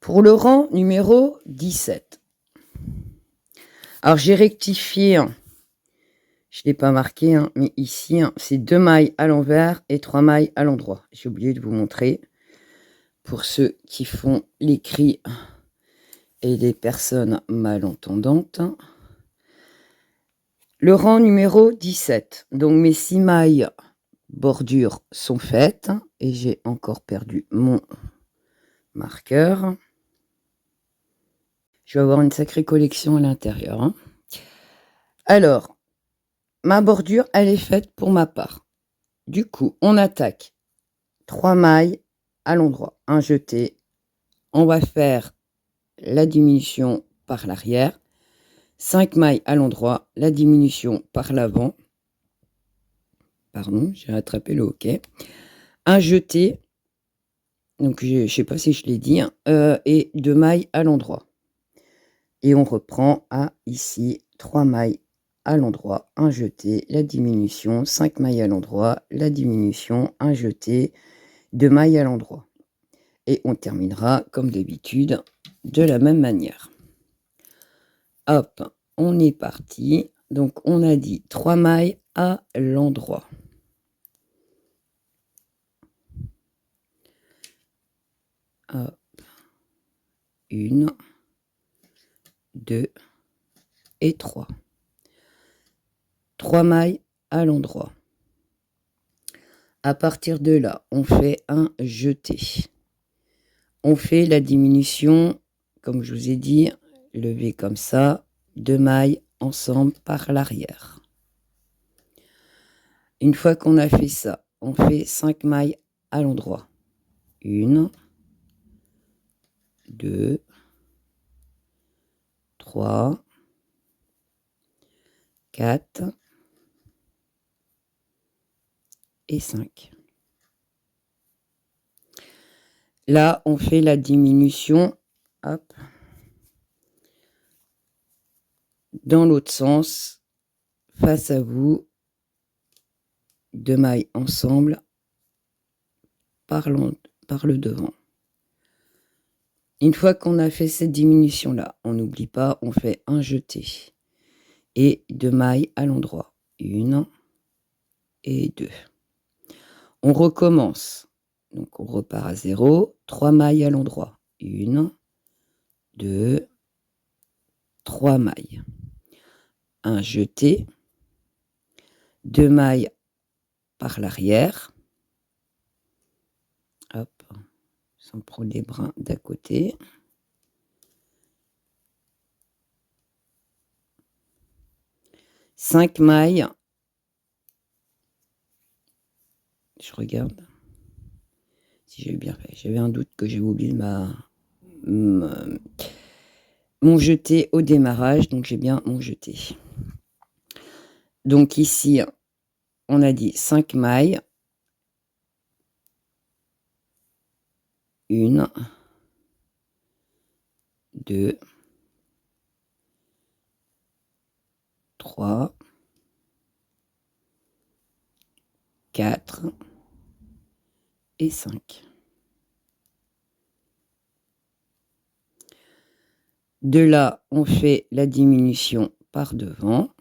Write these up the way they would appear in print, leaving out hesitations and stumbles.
Pour le rang numéro 17. Alors j'ai rectifié, je ne l'ai pas marqué, mais ici, c'est 2 mailles à l'envers et 3 mailles à l'endroit. J'ai oublié de vous montrer. Pour ceux qui font l'écrit et les personnes malentendantes. Le rang numéro 17. Donc mes 6 mailles bordures sont faites. Et j'ai encore perdu mon marqueur. Je vais avoir une sacrée collection à l'intérieur. Alors, ma bordure, elle est faite pour ma part. Du coup, on attaque 3 mailles à l'endroit. Un jeté. On va faire la diminution par l'arrière. 5 mailles à l'endroit. La diminution par l'avant. Pardon, j'ai rattrapé le hoquet. Un jeté. Donc, je ne sais pas si je l'ai dit. Et 2 mailles à l'endroit. Et on reprend à ici 3 mailles à l'endroit, un jeté, la diminution, 5 mailles à l'endroit, la diminution, un jeté, 2 mailles à l'endroit. Et on terminera comme d'habitude de la même manière. Hop, on est parti. Donc on a dit 3 mailles à l'endroit. Hop. 1, 2 et 3. 3 mailles à l'endroit. À partir de là, on fait un jeté. On fait la diminution, comme je vous ai dit, lever comme ça, 2 mailles ensemble par l'arrière. Une fois qu'on a fait ça, on fait 5 mailles à l'endroit. 1, 2, 3, 4 et 5. Là, on fait la diminution, hop, dans l'autre sens, face à vous, 2 mailles ensemble par le devant. Une fois qu'on a fait cette diminution-là, on n'oublie pas, on fait un jeté et 2 mailles à l'endroit. 1 et 2. On recommence. Donc on repart à 0. 3 mailles à l'endroit. 1, 2, 3 mailles. Un jeté. 2 mailles par l'arrière. Hop. Sans prendre les brins d'à côté. Cinq mailles. Je regarde si j'ai bien fait. J'avais un doute que j'ai oublié mon jeté au démarrage, donc j'ai bien mon jeté. Donc ici, on a dit 5 mailles. 1, 2, 3, 4 et 5. De là, on fait la diminution par devant.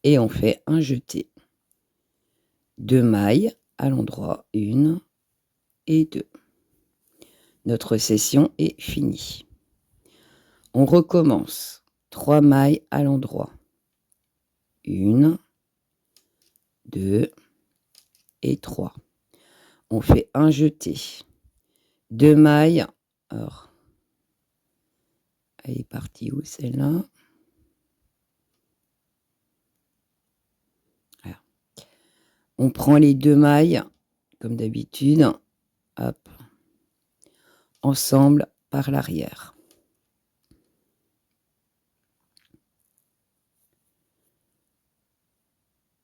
Et on fait un jeté. 2 mailles à l'endroit, 1 et 2. Notre session est finie. On recommence. 3 mailles à l'endroit. 1, 2 et 3. On fait un jeté. 2 mailles. Alors, elle est partie où celle-là? Voilà. On prend les 2 mailles, comme d'habitude. Hop. Ensemble par l'arrière.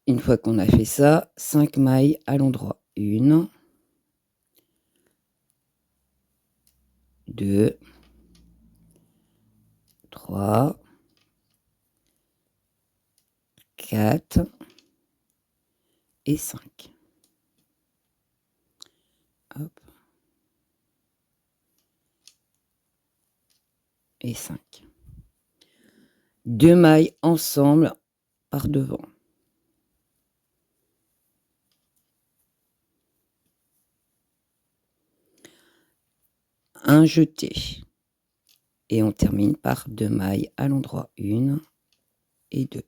Une fois qu'on a fait ça, 5 mailles à l'endroit. 1, 2, 3, 4 et 5. hop, et 5. 2 mailles ensemble par devant. Un jeté. Et on termine par 2 mailles à l'endroit, 1 et 2.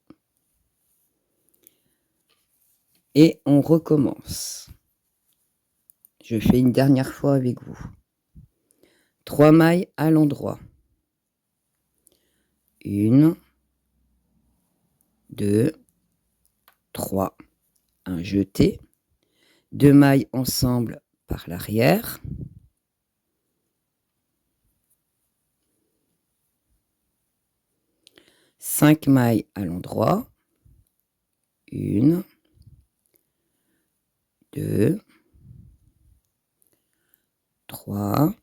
Et on recommence. Je fais une dernière fois avec vous. 3 mailles à l'endroit. 1, 2, 3. Un jeté. 2 mailles ensemble par l'arrière. 5 mailles à l'endroit. 1, 2, 3,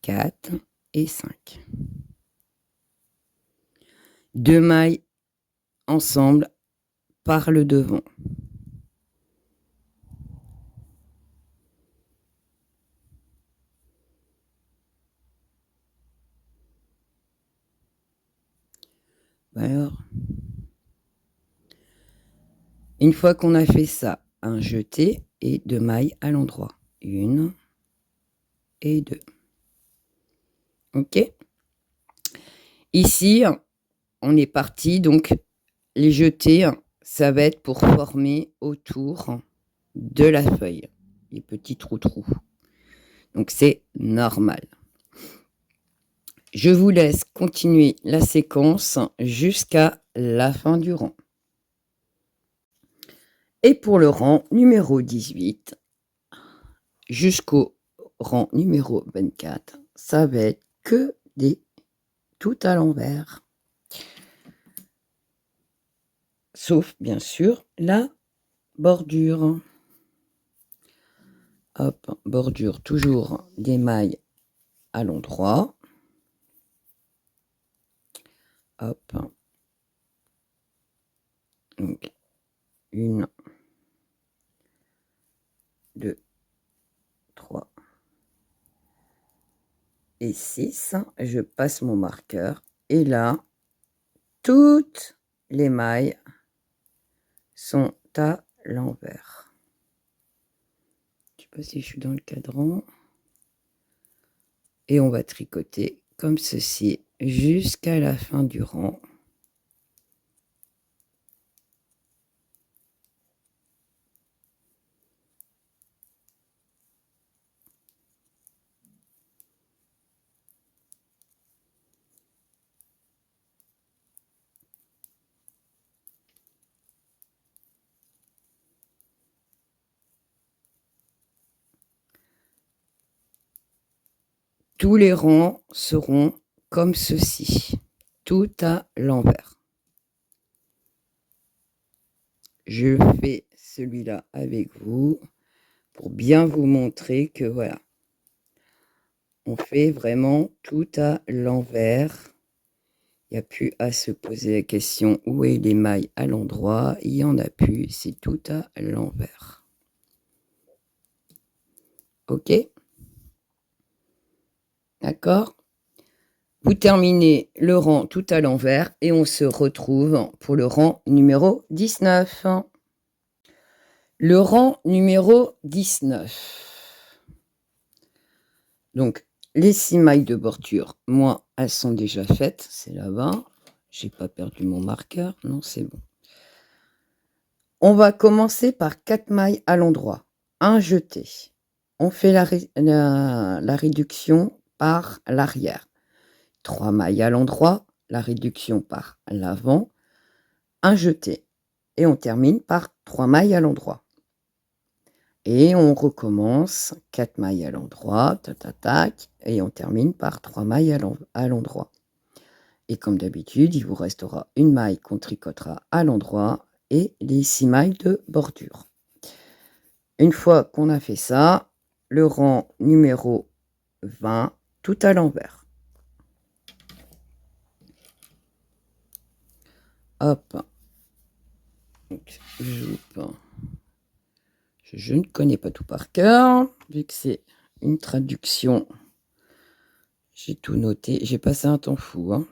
4 et 5. 2 mailles ensemble par le devant. Alors, une fois qu'on a fait ça, un jeté et 2 mailles à l'endroit. 1 et 2. Ok. Ici, on est parti. Donc, les jetés, ça va être pour former autour de la feuille. Les petits trous-trous. Donc, c'est normal. Je vous laisse continuer la séquence jusqu'à la fin du rang. Et pour le rang numéro 18, jusqu'au rang numéro 24, ça va être que des tout à l'envers. Sauf, bien sûr, la bordure. Hop, bordure, toujours des mailles à l'endroit. Hop. Donc, 1, 2, 3 et 6. Je passe mon marqueur. Et là, toutes les mailles sont à l'envers. Je ne sais pas si je suis dans le cadran. Et on va tricoter comme ceci jusqu'à la fin du rang. Tous les rangs seront comme ceci, tout à l'envers. Je fais celui-là avec vous pour bien vous montrer que voilà, on fait vraiment tout à l'envers. Il n'y a plus à se poser la question où est les mailles à l'endroit. Il n'y en a plus, c'est tout à l'envers. Ok? D'accord? Vous terminez le rang tout à l'envers et on se retrouve pour le rang numéro 19. Le rang numéro 19. Donc, les 6 mailles de bordure, moi, elles sont déjà faites. C'est là-bas. J'ai pas perdu mon marqueur. Non, c'est bon. On va commencer par 4 mailles à l'endroit. Un jeté. On fait la réduction par l'arrière. 3 mailles à l'endroit. La réduction par l'avant. Un jeté. Et on termine par 3 mailles à l'endroit. Et on recommence 4 mailles à l'endroit, tac, tac, tac, et on termine par 3 mailles à l'endroit. Et comme d'habitude, il vous restera une maille qu'on tricotera à l'endroit et les 6 mailles de bordure. Une fois qu'on a fait ça, le rang numéro 20, tout à l'envers. Hop. Donc, Je ne connais pas tout par cœur, vu que c'est une traduction. J'ai tout noté, j'ai passé un temps fou, hein.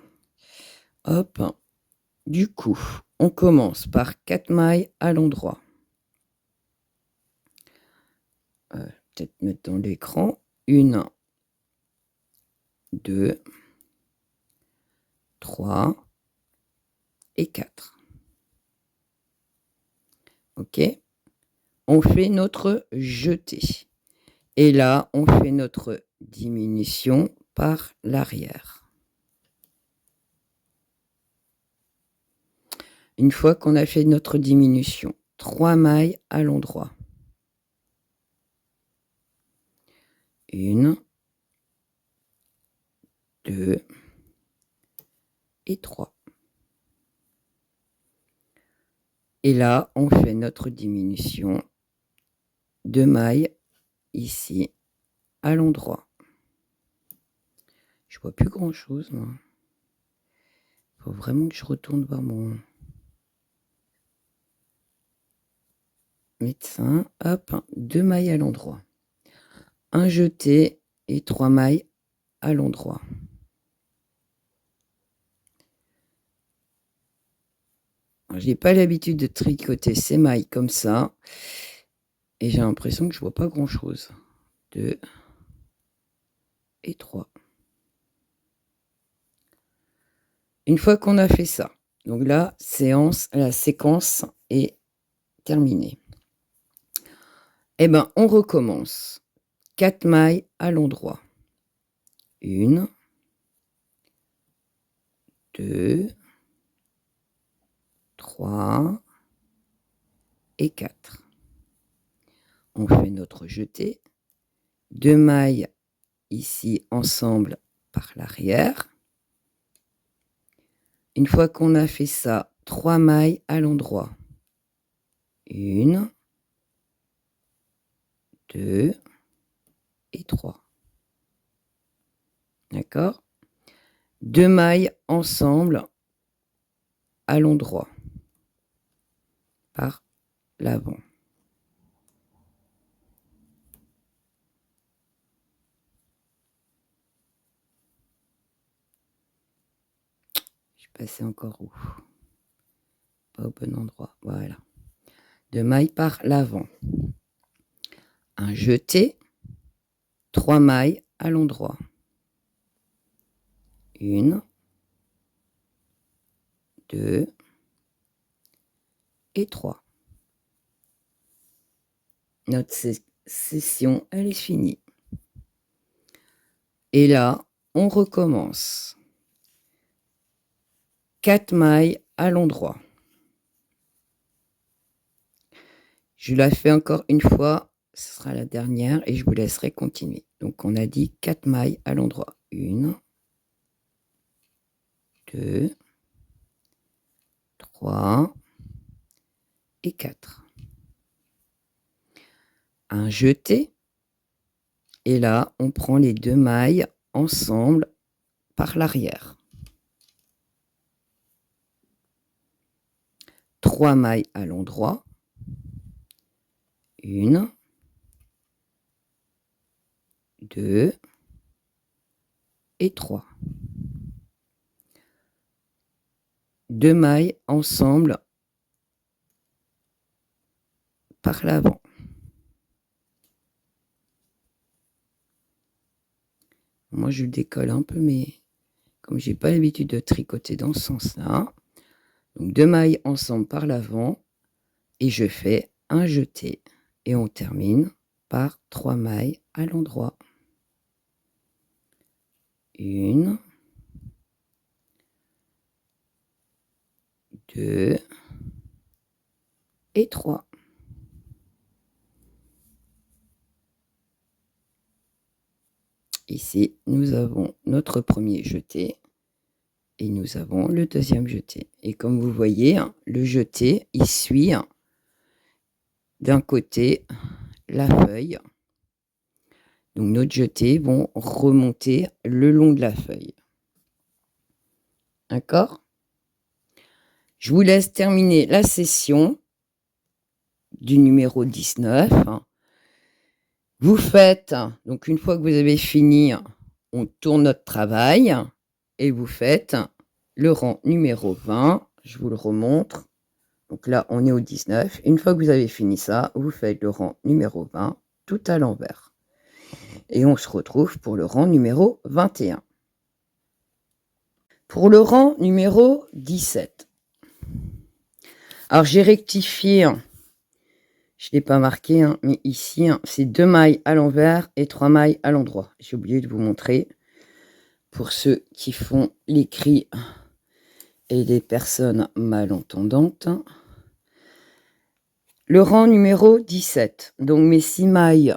Hop, du coup, on commence par 4 mailles à l'endroit. Peut-être mettre dans l'écran. 1, 2, 3 et 4. OK. On fait notre jeté. Et là, on fait notre diminution par l'arrière. Une fois qu'on a fait notre diminution, 3 mailles à l'endroit. 1, 2 et 3. Et là, on fait notre diminution, 2 mailles ici à l'endroit. Je vois plus grand chose, moi. Il faut vraiment que je retourne voir mon médecin. Hop, 2 mailles à l'endroit. Un jeté et 3 mailles à l'endroit. J'ai pas l'habitude de tricoter ces mailles comme ça. Et j'ai l'impression que je vois pas grand chose. 2 et 3. Une fois qu'on a fait ça, donc là, la séquence est terminée. Eh ben, on recommence. 4 mailles à l'endroit. 1, 2, 3 et 4. On fait notre jeté. 2 mailles ici ensemble par l'arrière. Une fois qu'on a fait ça, 3 mailles à l'endroit. 1, 2 et 3. D'accord? 2 mailles ensemble à l'endroit par l'avant. Je passais encore où? Pas au bon endroit. Voilà. 2 mailles par l'avant. Un jeté. 3 mailles à l'endroit. 1, 2 et 3. Notre session, elle est finie. Et là, on recommence. 4 mailles à l'endroit. Je la fais encore une fois, ce sera la dernière et je vous laisserai continuer. Donc on a dit 4 mailles à l'endroit. 1, 2, 3 et 4. Un jeté. Et là, on prend les 2 mailles ensemble par l'arrière. 3 mailles à l'endroit. 1, 2 et 3. 2 mailles ensemble par l'avant. Moi, je décolle un peu, mais comme j'ai pas l'habitude de tricoter dans ce sens-là, donc 2 mailles ensemble par l'avant et je fais un jeté et on termine par 3 mailles à l'endroit. 1, 2 et 3. Ici, nous avons notre premier jeté et nous avons le deuxième jeté. Et comme vous voyez, le jeté, il suit d'un côté la feuille. Donc notre jeté vont remonter le long de la feuille. D'accord? Je vous laisse terminer la session du numéro 19. Vous faites, donc une fois que vous avez fini, on tourne notre travail et vous faites le rang numéro 20. Je vous le remontre. Donc là, on est au 19. Une fois que vous avez fini ça, vous faites le rang numéro 20 tout à l'envers. Et on se retrouve pour le rang numéro 21. Pour le rang numéro 17. Alors, j'ai rectifié, je ne l'ai pas marqué, mais ici, c'est 2 mailles à l'envers et 3 mailles à l'endroit. J'ai oublié de vous montrer. Pour ceux qui font l'écrit et les personnes malentendantes. Le rang numéro 17. Donc, mes 6 mailles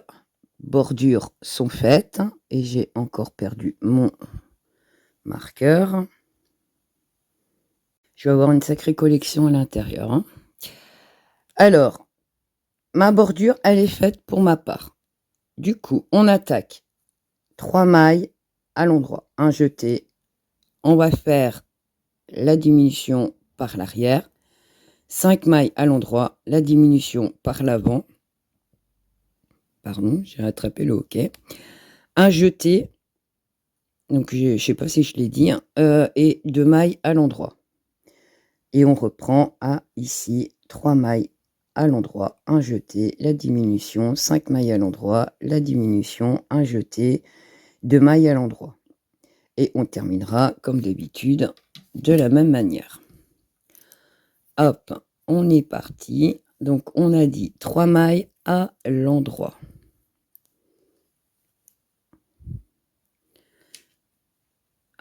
bordures sont faites. Et j'ai encore perdu mon marqueur. Je vais avoir une sacrée collection à l'intérieur. Alors, ma bordure, elle est faite pour ma part. Du coup, on attaque 3 mailles à l'endroit. Un jeté. On va faire la diminution par l'arrière. 5 mailles à l'endroit. La diminution par l'avant. Pardon, j'ai rattrapé le hoquet. Un jeté. Donc, je ne sais pas si je l'ai dit. Et 2 mailles à l'endroit. Et on reprend à ici 3 mailles à l'endroit, un jeté, la diminution, 5 mailles à l'endroit, la diminution, un jeté, 2 mailles à l'endroit. Et on terminera comme d'habitude de la même manière. Hop, on est parti. Donc on a dit 3 mailles à l'endroit.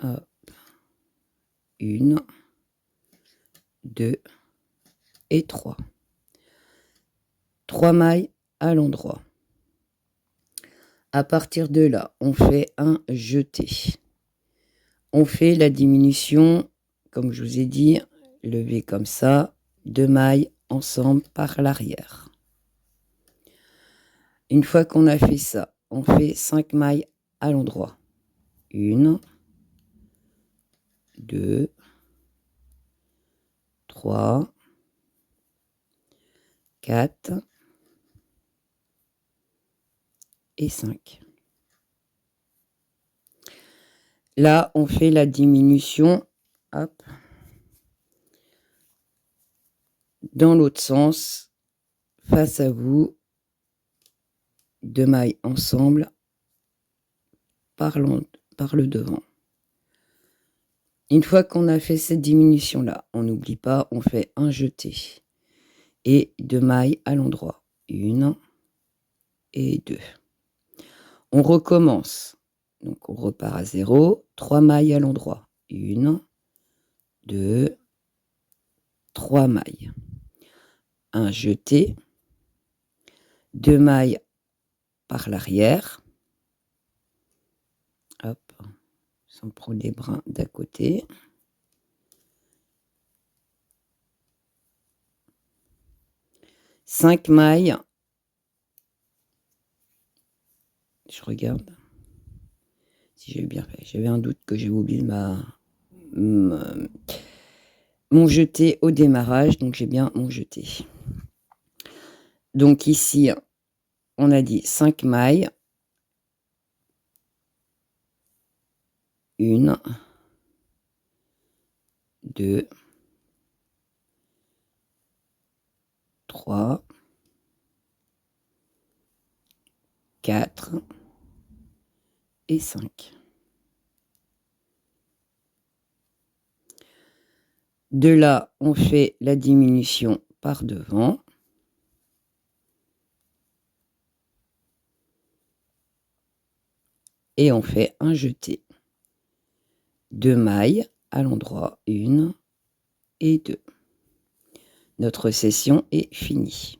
Hop. 1, 2 et 3. 3 mailles à l'endroit. À partir de là, on fait un jeté. On fait la diminution, comme je vous ai dit, lever comme ça, 2 mailles ensemble par l'arrière. Une fois qu'on a fait ça, on fait 5 mailles à l'endroit. 1, 2, 3, 4 et 5. Là, on fait la diminution, hop, dans l'autre sens, face à vous, 2 mailles ensemble par le devant. Une fois qu'on a fait cette diminution-là, on n'oublie pas, on fait un jeté et 2 mailles à l'endroit. 1 et 2. On recommence. Donc, on repart à 0. 3 mailles à l'endroit. 1, 2, 3 mailles. Un jeté. 2 mailles par l'arrière. Hop. Sans prendre les brins d'à côté. Cinq mailles. Je regarde si j'ai bien fait. J'avais un doute que j'ai oublié mon jeté au démarrage, donc j'ai bien mon jeté. Donc ici, on a dit 5 mailles. 1, 2, 3, 4 et 5. De là, on fait la diminution par devant. Et on fait un jeté. 2 mailles à l'endroit, 1 et 2. Notre session est finie.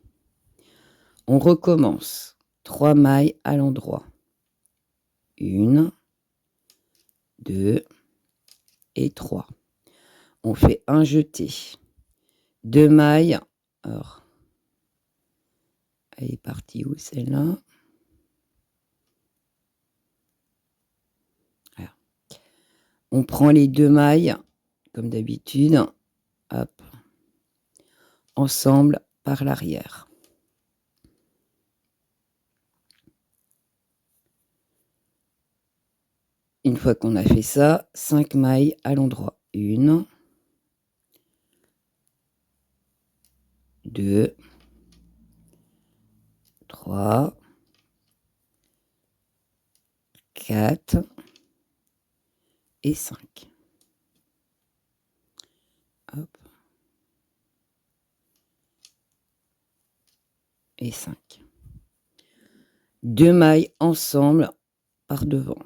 On recommence. 3 mailles à l'endroit. 1, 2 et 3. On fait un jeté. 2 mailles. Alors, elle est partie où celle-là? On prend les 2 mailles, comme d'habitude, hop, ensemble par l'arrière. une fois qu'on a fait ça, 5 mailles à l'endroit. 1, 2, 3, 4 et 5. Hop. Et 5. 2 mailles ensemble par devant.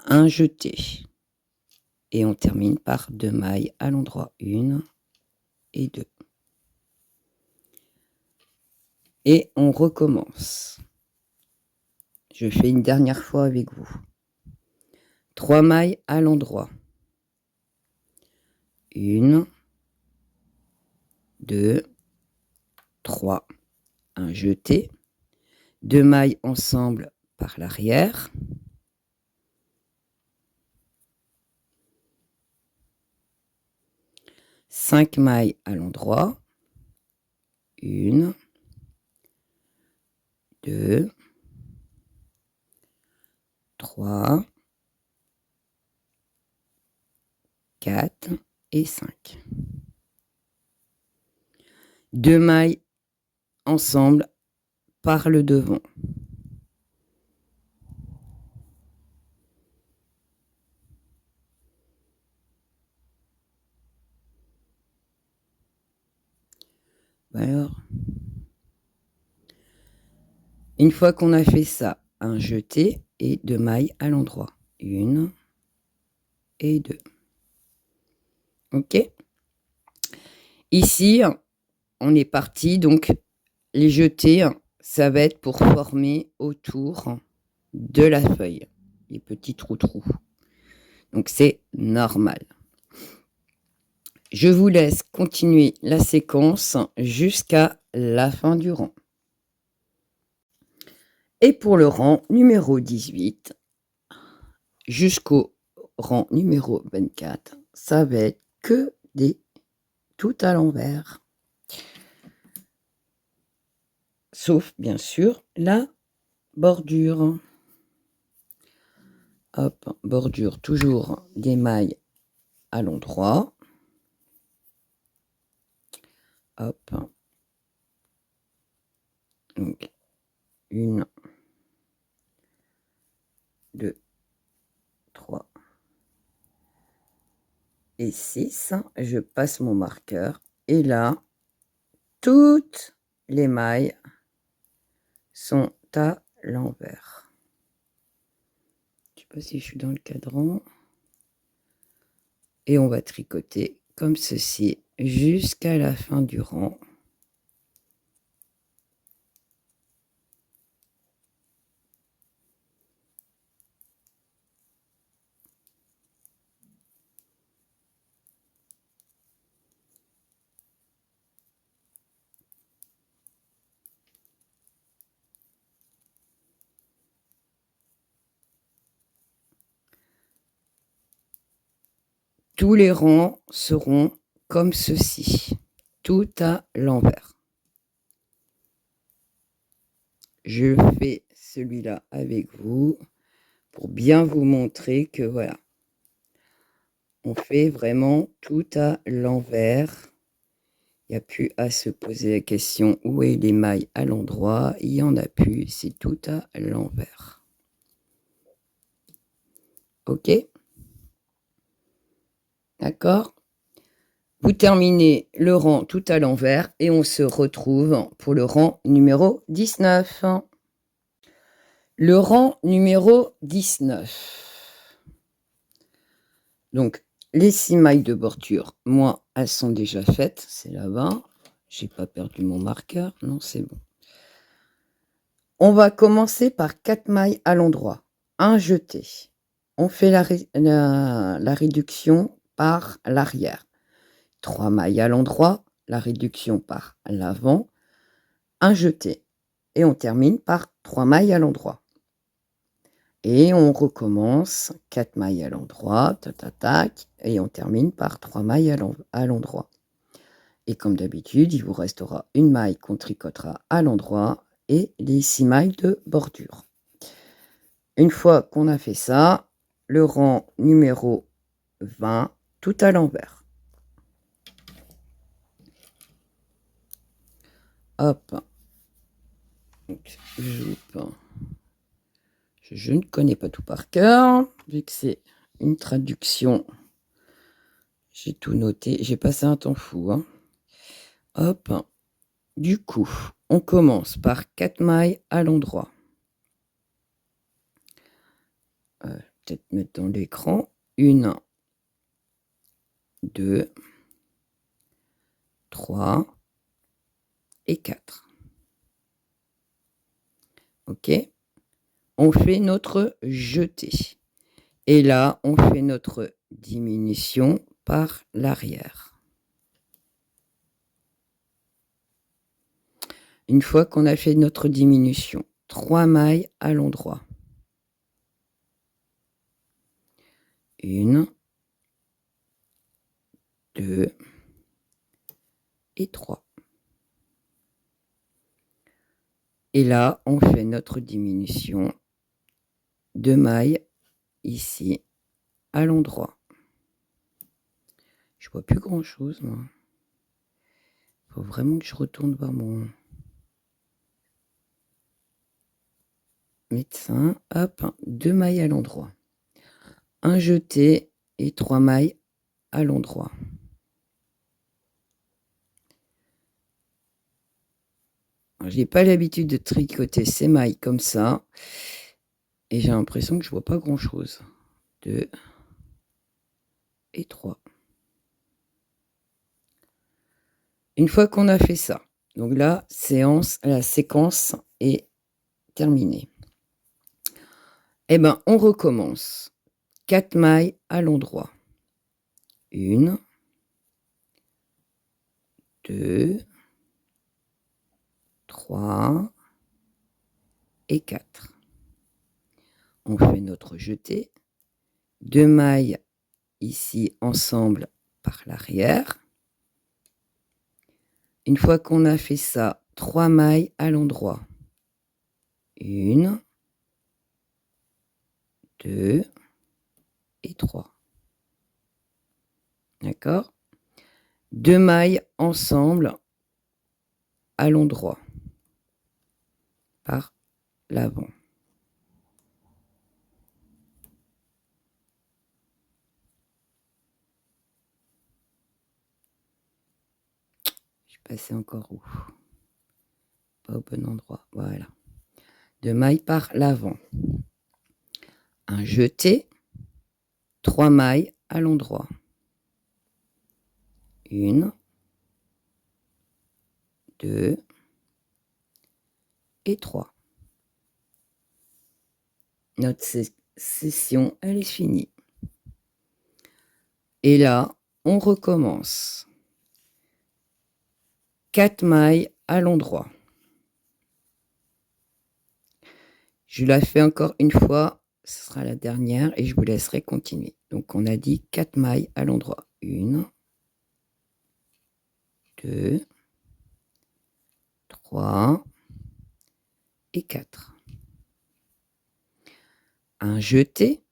Un jeté. Et on termine par 2 mailles à l'endroit. 1 et 2. Et on recommence. Je fais une dernière fois avec vous. 3 mailles à l'endroit. 1, 2, 3. Un jeté. 2 mailles ensemble par l'arrière. 5 mailles à l'endroit. 1, 2, 3, 4 et 5. 2 mailles ensemble par le devant. Alors, une fois qu'on a fait ça, un jeté et 2 mailles à l'endroit. 1 et 2. Ok. Ici, on est parti. Donc, les jetés, ça va être pour former autour de la feuille les petits trous. Donc, c'est normal. Je vous laisse continuer la séquence jusqu'à la fin du rang. Et pour le rang numéro 18, jusqu'au rang numéro 24, ça va être que des tout à l'envers. Sauf, bien sûr, la bordure. Hop, bordure, toujours des mailles à l'endroit. Hop. Donc, 1, 2, 3 et 6. Je passe mon marqueur. Et là, toutes les mailles sont à l'envers. Je ne sais pas si je suis dans le cadran. Et on va tricoter comme ceci jusqu'à la fin du rang. Tous les rangs seront comme ceci, tout à l'envers. Je fais celui-là avec vous pour bien vous montrer que voilà, on fait vraiment tout à l'envers. Il n'y a plus à se poser la question où est les mailles à l'endroit. Il n'y en a plus, c'est tout à l'envers. Ok? D'accord? Vous terminez le rang tout à l'envers et on se retrouve pour le rang numéro 19. Le rang numéro 19. Donc, les 6 mailles de bordure, moi, elles sont déjà faites. C'est là-bas. J'ai pas perdu mon marqueur. Non, c'est bon. On va commencer par 4 mailles à l'endroit. Un jeté. On fait la réduction par l'arrière. 3 mailles à l'endroit, la réduction par l'avant, un jeté. Et on termine par 3 mailles à l'endroit. Et on recommence 4 mailles à l'endroit, tac, tac, tac, et on termine par 3 mailles à l'endroit. Et comme d'habitude, il vous restera une maille qu'on tricotera à l'endroit et les 6 mailles de bordure. Une fois qu'on a fait ça, le rang numéro 20 tout à l'envers. Hop. Donc, je ne connais pas tout par cœur, vu que c'est une traduction. J'ai tout noté, j'ai passé un temps fou. Hein. Hop. Du coup, on commence par 4 mailles à l'endroit. Peut-être mettre dans l'écran. 1, 2, 3 et 4. OK. On fait notre jeté. Et là, on fait notre diminution par l'arrière. Une fois qu'on a fait notre diminution, 3 mailles à l'endroit. 1, 2 et 3. Et là, on fait notre diminution, 2 mailles ici à l'endroit. Je vois plus grand chose, moi. Il faut vraiment que je retourne voir mon médecin. Hop, 2 mailles à l'endroit. Un jeté et 3 mailles à l'endroit. J'ai pas l'habitude de tricoter ces mailles comme ça. Et j'ai l'impression que je vois pas grand chose. 2 et 3. Une fois qu'on a fait ça, donc là, la séquence est terminée. Eh ben, on recommence. 4 mailles à l'endroit. 1, 2, 3 et 4. On fait notre jeté. 2 mailles ici ensemble par l'arrière. Une fois qu'on a fait ça, 3 mailles à l'endroit. 1, 2 et 3. D'accord? 2 mailles ensemble à l'endroit par l'avant. Je suis passée encore où? Pas au bon endroit. Voilà. 2 mailles par l'avant. Un jeté. 3 mailles à l'endroit. 1, 2 et 3. Notre session, elle est finie. Et là, on recommence. 4 mailles à l'endroit. Je la fais encore une fois, ce sera la dernière et je vous laisserai continuer. Donc on a dit 4 mailles à l'endroit. 1, 2, 3 et 4. Un jeté.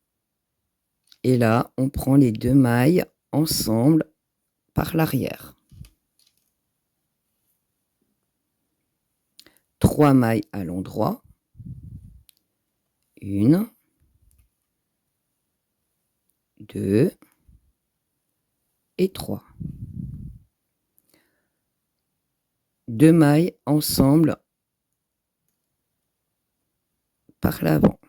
Et là, on prend les 2 mailles ensemble par l'arrière. 3 mailles à l'endroit. 1, 2 et 3. 2 mailles ensemble par l'avant.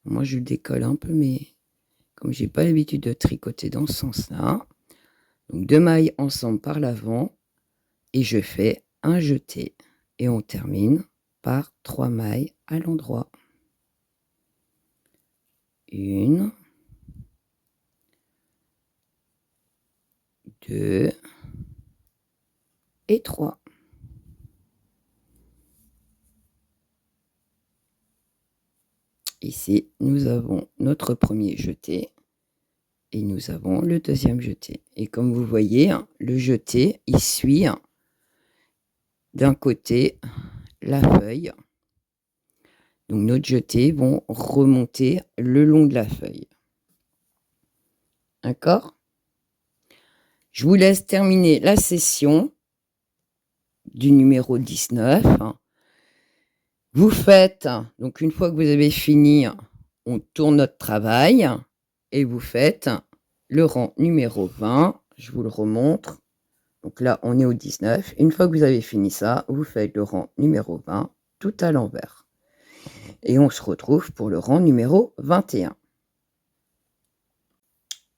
Moi, je décolle un peu, mais comme j'ai pas l'habitude de tricoter dans ce sens-là, donc 2 mailles ensemble par l'avant et je fais un jeté et on termine par 3 mailles à l'endroit. 1, 2 et 3. Ici, nous avons notre premier jeté et nous avons le deuxième jeté. Et comme vous voyez, le jeté, il suit d'un côté la feuille. Donc notre jeté vont remonter le long de la feuille. D'accord? Je vous laisse terminer la session du numéro 19. Vous faites, donc une fois que vous avez fini, on tourne notre travail et vous faites le rang numéro 20. Je vous le remontre. Donc là, on est au 19. Une fois que vous avez fini ça, vous faites le rang numéro 20 tout à l'envers. Et on se retrouve pour le rang numéro 21.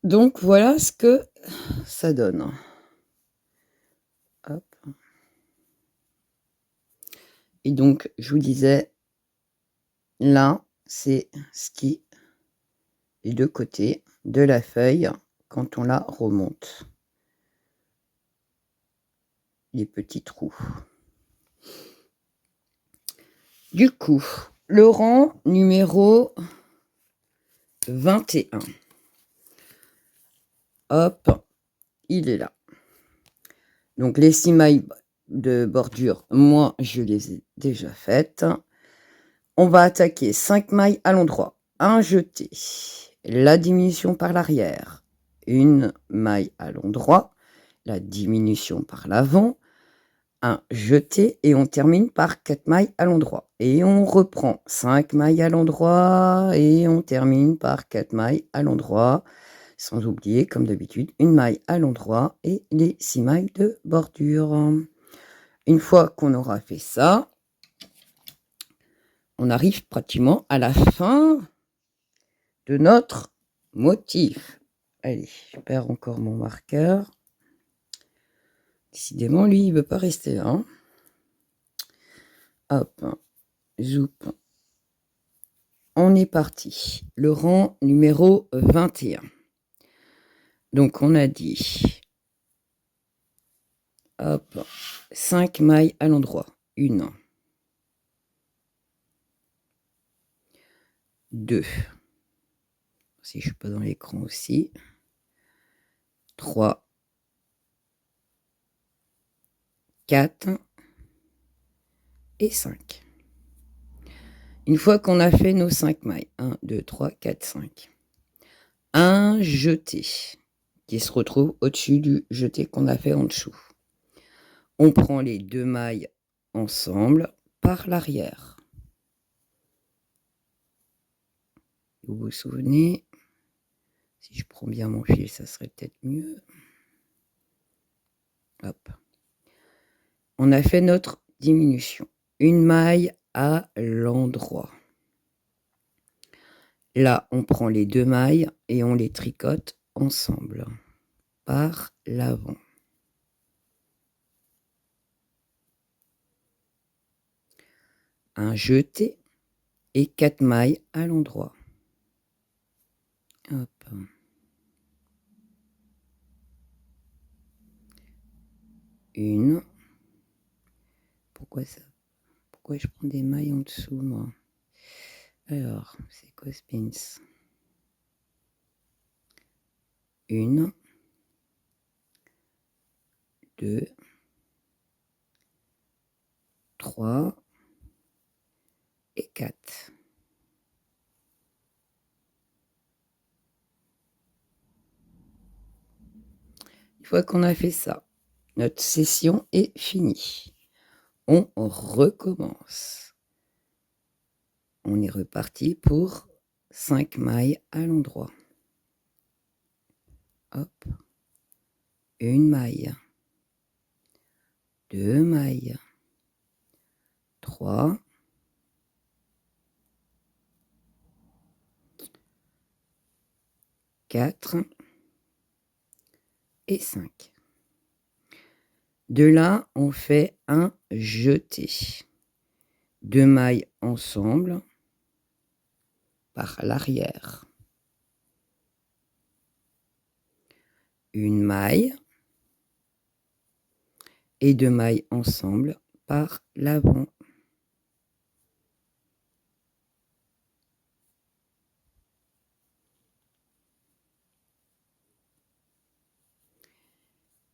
Donc voilà ce que ça donne. Hop. Et donc, je vous disais, là, c'est ce qui est de côté de la feuille quand on la remonte. Les petits trous. Du coup, le rang numéro 21. Hop, il est là. Donc, les 6 mailles de bordure, moi, je les ai déjà faites. On va attaquer 5 mailles à l'endroit. Un jeté. La diminution par l'arrière. Une maille à l'endroit. La diminution par l'avant. Un jeté et on termine par 4 mailles à l'endroit. Et on reprend 5 mailles à l'endroit et on termine par 4 mailles à l'endroit. Sans oublier, comme d'habitude, une maille à l'endroit et les 6 mailles de bordure. Une fois qu'on aura fait ça, on arrive pratiquement à la fin de notre motif. Allez, je perds encore mon marqueur. Décidément, lui, il ne veut pas rester là. Hop, zoup. On est parti. Le rang numéro 21. Donc, on a dit, hop, 5 mailles à l'endroit. 1, 2, si je ne suis pas dans l'écran aussi, 3, 4 et 5. Une fois qu'on a fait nos 5 mailles, 1, 2, 3, 4, 5, un jeté qui se retrouve au-dessus du jeté qu'on a fait en dessous. On prend les 2 mailles ensemble par l'arrière. Vous vous souvenez, si je prends bien mon fil, ça serait peut-être mieux. Hop. On a fait notre diminution. Une maille à l'endroit. Là, on prend les 2 mailles et on les tricote ensemble par l'avant. Un jeté et 4 mailles à l'endroit. Hop. Une. Pourquoi ça? Pourquoi je prends des mailles en dessous, moi? Alors, c'est quoi ce pins? Une. 2. 3. Et 4. Une fois qu'on a fait ça, notre session est finie. On recommence. On est reparti pour 5 mailles à l'endroit. Hop. Une maille. 2 mailles. 3. 4. Et 5. De là, on fait un jeté. 2 mailles ensemble par l'arrière. Une maille et 2 mailles ensemble par l'avant.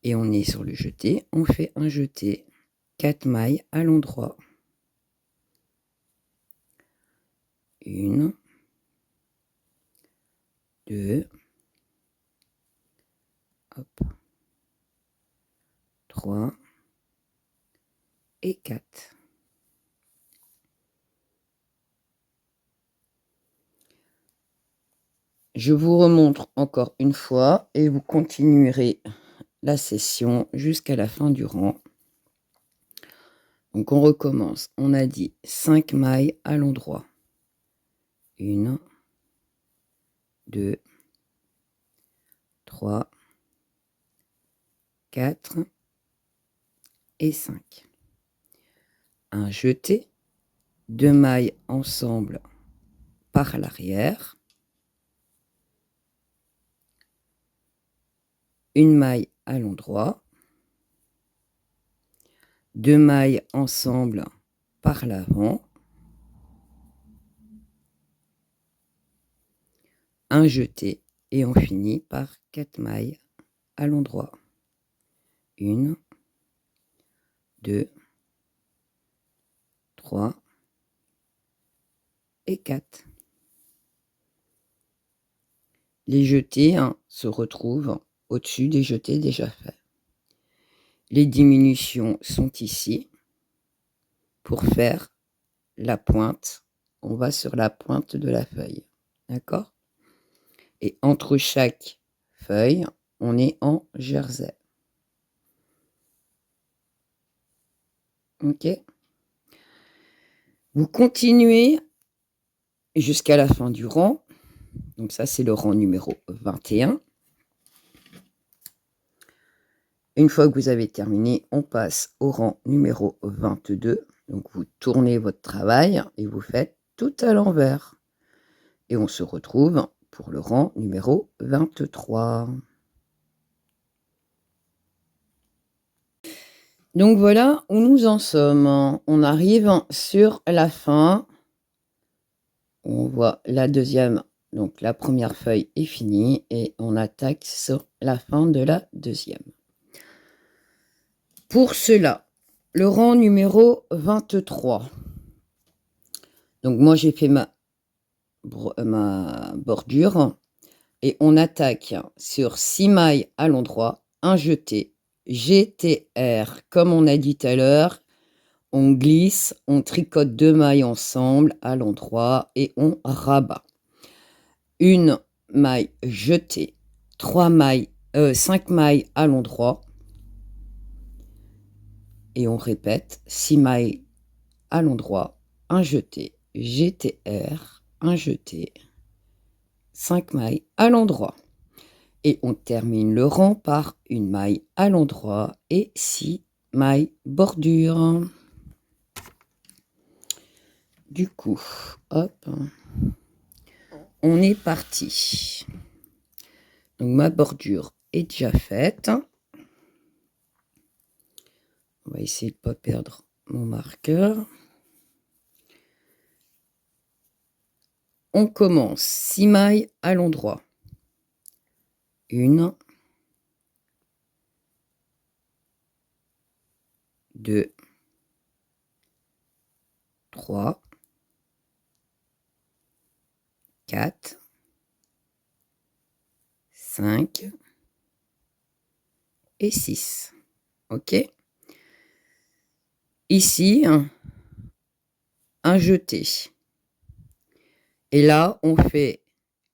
Et on est sur le jeté, on fait un jeté, 4 mailles à l'endroit. 1, 2, hop, 3 et 4. Je vous remontre encore une fois et vous continuerez la session jusqu'à la fin du rang. Donc on recommence. On a dit 5 mailles à l'endroit. 1, 2, 3, 4 et 5. Un jeté, 2 mailles ensemble par l'arrière. Une maille à l'endroit. 2 mailles ensemble par l'avant. Un jeté et on finit par 4 mailles à l'endroit. 1, 2, 3 et 4. Les jetés se retrouvent au-dessus des jetés déjà faits. Les diminutions sont ici. Pour faire la pointe, on va sur la pointe de la feuille. D'accord? Et entre chaque feuille, on est en jersey. Ok? Vous continuez jusqu'à la fin du rang. Donc ça, c'est le rang numéro 21. Une fois que vous avez terminé, on passe au rang numéro 22. Donc vous tournez votre travail et vous faites tout à l'envers. Et on se retrouve pour le rang numéro 23. Donc voilà où nous en sommes. On arrive sur la fin. On voit la deuxième, donc la première feuille est finie et on attaque sur la fin de la deuxième. Pour cela, le rang numéro 23. Donc moi j'ai fait ma bordure et on attaque sur 6 mailles à l'endroit, un jeté, GTR, comme on a dit tout à l'heure, on glisse, on tricote 2 mailles ensemble à l'endroit et on rabat. Une maille jetée, 5 mailles à l'endroit et on répète 6 mailles à l'endroit, un jeté, GTR, un jeté, 5 mailles à l'endroit. Et on termine le rang par une maille à l'endroit et 6 mailles bordure. Du coup, hop, on est parti. Donc ma bordure est déjà faite. On va essayer de ne pas perdre mon marqueur. On commence 6 mailles à l'endroit. 1, 2, 3, 4, 5 et 6. OK? Ici, un jeté. Et là, on fait,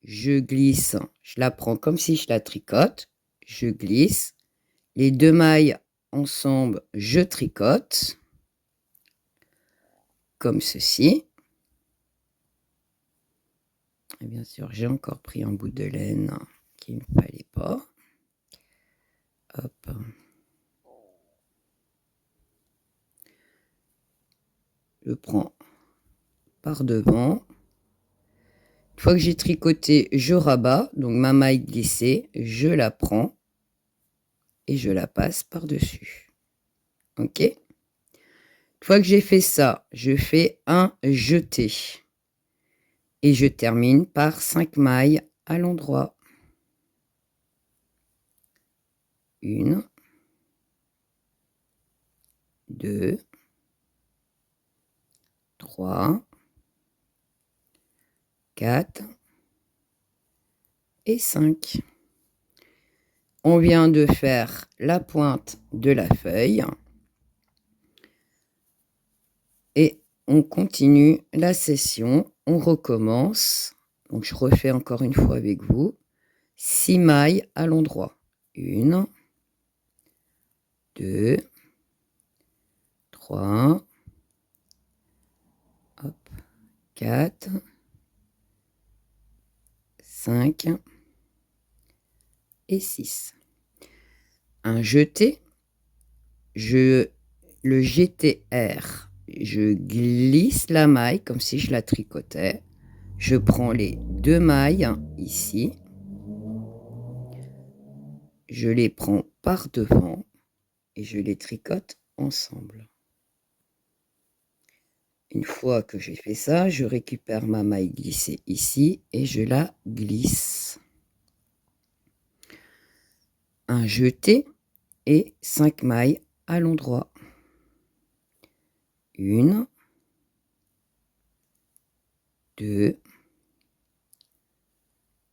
je glisse, je la prends comme si je la tricote, je glisse, les 2 mailles ensemble, je tricote, comme ceci. Et bien sûr, j'ai encore pris un bout de laine qu'il ne fallait pas. Hop. Je prends par devant. Une fois que j'ai tricoté, je rabats. Donc ma maille glissée, je la prends et je la passe par-dessus. OK? Une fois que j'ai fait ça, je fais un jeté. Et je termine par 5 mailles à l'endroit. 1, 2, 3, 4 et 5. On vient de faire la pointe de la feuille et on continue la session. On recommence. Donc, je refais encore une fois avec vous. 6 mailles à l'endroit. 1, 2, 3, 4, 5 et 6. Un jeté, le GTR, je glisse la maille comme si je la tricotais. Je prends les 2 mailles ici, je les prends par devant et je les tricote ensemble. Une fois que j'ai fait ça, je récupère ma maille glissée ici et je la glisse. Un jeté et 5 mailles à l'endroit. 1, 2,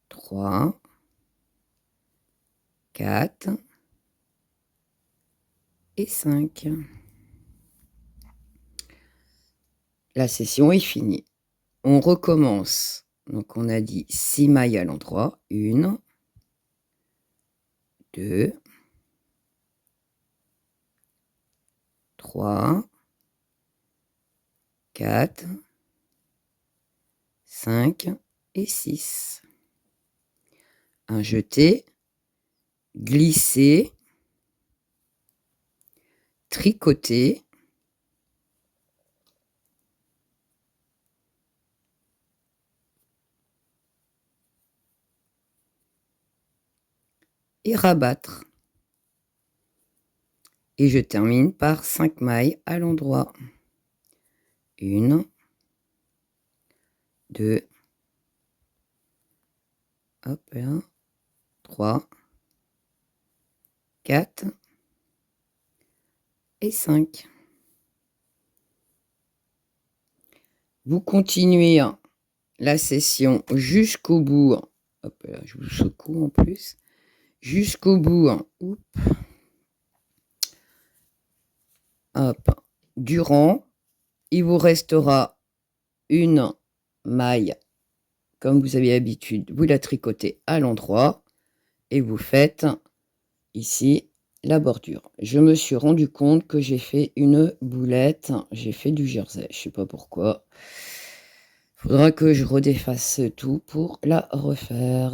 3, 4 et 5. La session est finie. On recommence. Donc, on a dit 6 mailles à l'endroit. 1, 2, 3, 4, 5 et 6. Un jeté, glisser, tricoter, et rabattre. Et je termine par 5 mailles à l'endroit. 1, 2, 3, 4 et 5. Vous continuez la session jusqu'au bout. Hop là, je vous secoue en plus. Jusqu'au bout. Hop, du rang. Il vous restera une maille, comme vous avez l'habitude, vous la tricotez à l'endroit et vous faites ici la bordure. Je me suis rendu compte que j'ai fait une boulette, j'ai fait du jersey, je sais pas pourquoi. Faudra que je redéfasse tout pour la refaire.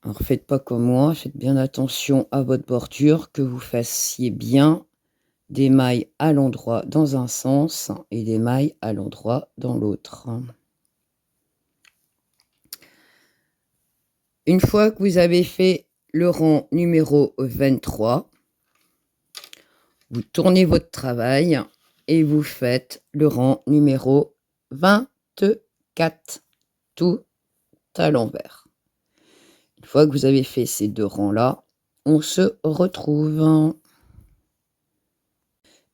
Alors faites pas comme moi, faites bien attention à votre bordure, que vous fassiez bien des mailles à l'endroit dans un sens et des mailles à l'endroit dans l'autre. Une fois que vous avez fait le rang numéro 23, vous tournez votre travail et vous faites le rang numéro 24, tout à l'envers. Une fois que vous avez fait ces 2 rangs-là, on se retrouve.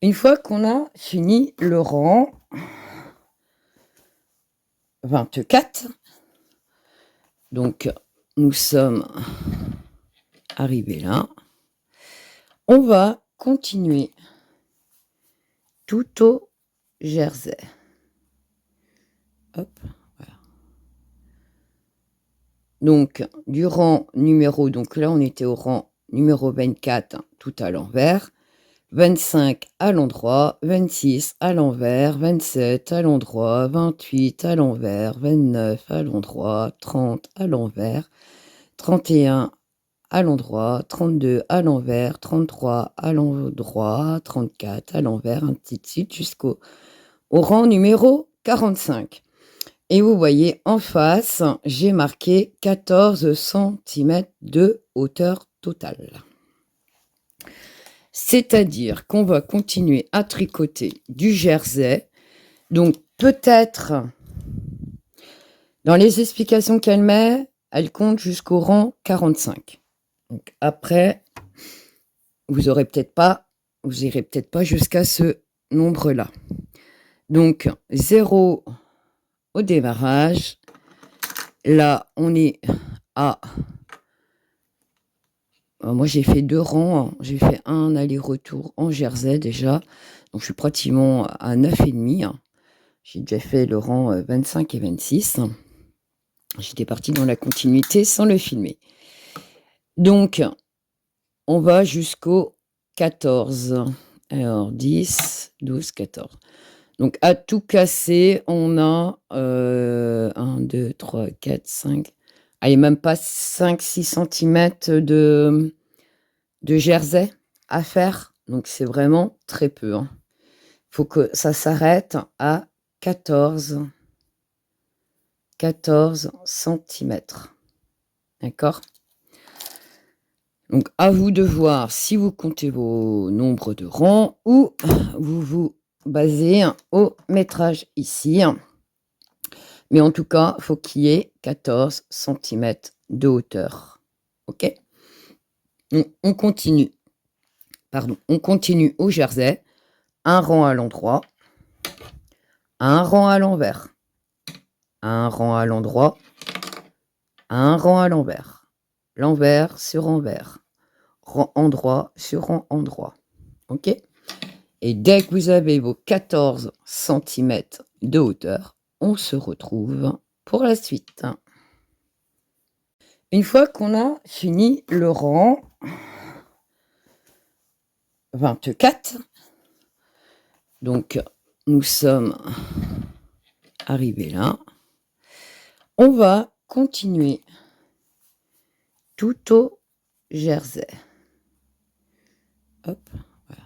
Une fois qu'on a fini le rang 24, donc nous sommes arrivés là, on va continuer tout au jersey. Hop, voilà. Donc, du rang numéro, donc là on était au rang numéro 24, tout à l'envers, 25 à l'endroit, 26 à l'envers, 27 à l'endroit, 28 à l'envers, 29 à l'endroit, 30 à l'envers, 31 à l'endroit, 32 à l'envers, 33 à l'endroit, 34 à l'envers, ainsi de suite jusqu'au rang numéro 45. Et vous voyez en face, j'ai marqué 14 cm de hauteur totale. C'est-à-dire qu'on va continuer à tricoter du jersey. Donc peut-être, dans les explications qu'elle met, elle compte jusqu'au rang 45. Donc après, vous irez peut-être pas jusqu'à ce nombre-là. Donc 0 au démarrage. Là, on est à... moi, j'ai fait 2 rangs. J'ai fait un aller-retour en jersey déjà. Donc, je suis pratiquement à 9,5. J'ai déjà fait le rang 25 et 26. J'étais partie dans la continuité sans le filmer. Donc, on va jusqu'au 14. Alors, 10, 12, 14. Donc, à tout casser, on a 1, 2, 3, 4, 5. Allez, même pas 5-6 cm de jersey à faire. Donc, c'est vraiment très peu. Il faut que ça s'arrête à 14 cm. D'accord? Donc, à vous de voir si vous comptez vos nombres de rangs ou vous vous basez au métrage ici. Mais en tout cas, il faut qu'il y ait 14 cm de hauteur. OK? On continue. On continue au jersey. Un rang à l'endroit. Un rang à l'envers. Un rang à l'endroit. Un rang à l'envers. L'envers sur envers. Rang endroit sur rang endroit. OK? Et dès que vous avez vos 14 cm de hauteur, on se retrouve pour la suite. Une fois qu'on a fini le rang 24, donc nous sommes arrivés là, on va continuer tout au jersey. Hop, voilà.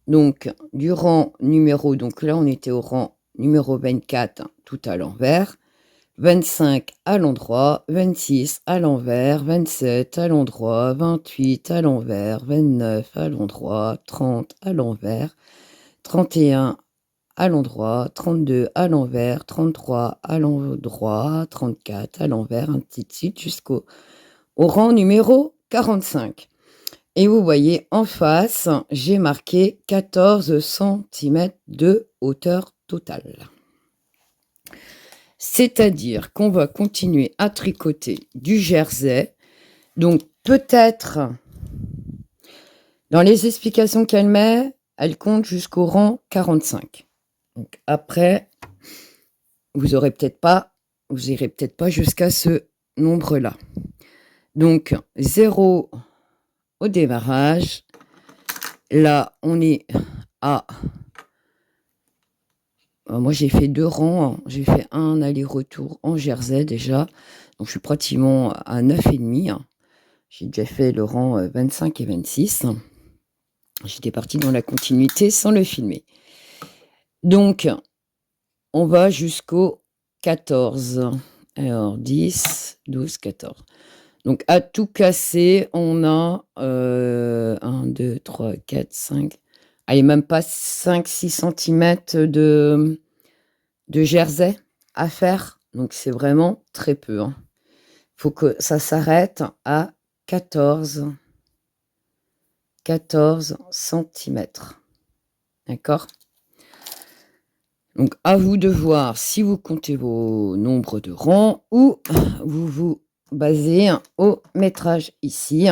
Donc, du rang numéro, donc là on était au rang numéro 24, tout à l'envers, 25 à l'endroit, 26 à l'envers, 27 à l'endroit, 28 à l'envers, 29 à l'endroit, 30 à l'envers, 31 à l'endroit, 32 à l'envers, 33 à l'endroit, 34 à l'envers, ainsi de suite jusqu'au rang numéro 45. Et vous voyez en face, j'ai marqué 14 cm de hauteur totale. C'est-à-dire qu'on va continuer à tricoter du jersey. Donc peut-être, dans les explications qu'elle met, elle compte jusqu'au rang 45. Donc après, vous irez peut-être pas jusqu'à ce nombre-là. Donc 0 au démarrage. Là, on est à... moi, j'ai fait 2 rangs. J'ai fait un aller-retour en jersey déjà. Donc, je suis pratiquement à 9,5. J'ai déjà fait le rang 25 et 26. J'étais partie dans la continuité sans le filmer. Donc, on va jusqu'au 14. Alors, 10, 12, 14. Donc, à tout casser, on a 1, 2, 3, 4, 5. Allez, même pas 5-6 cm de jersey à faire. Donc, c'est vraiment très peu. Il faut que ça s'arrête à 14 cm. D'accord? Donc, à vous de voir si vous comptez vos nombres de rangs ou vous vous basez au métrage ici.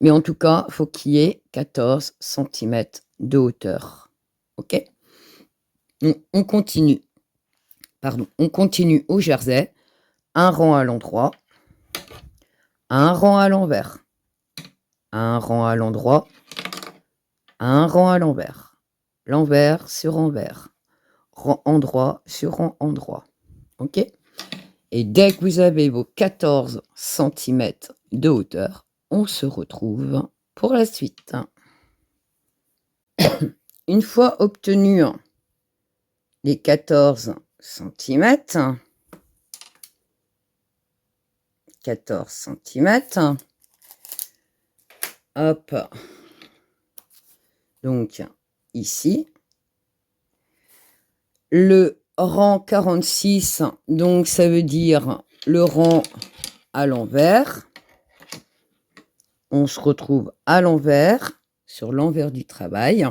Mais en tout cas, il faut qu'il y ait 14 cm de hauteur. OK? On continue. On continue au jersey. Un rang à l'endroit. Un rang à l'envers. Un rang à l'endroit. Un rang à l'envers. L'envers sur envers. Rang endroit sur rang endroit. OK? Et dès que vous avez vos 14 cm de hauteur, on se retrouve pour la suite. Une fois obtenu les 14 cm, 14 cm, hop, donc ici, le rang 46, donc ça veut dire le rang à l'envers. on se retrouve à l'envers, sur l'envers du travail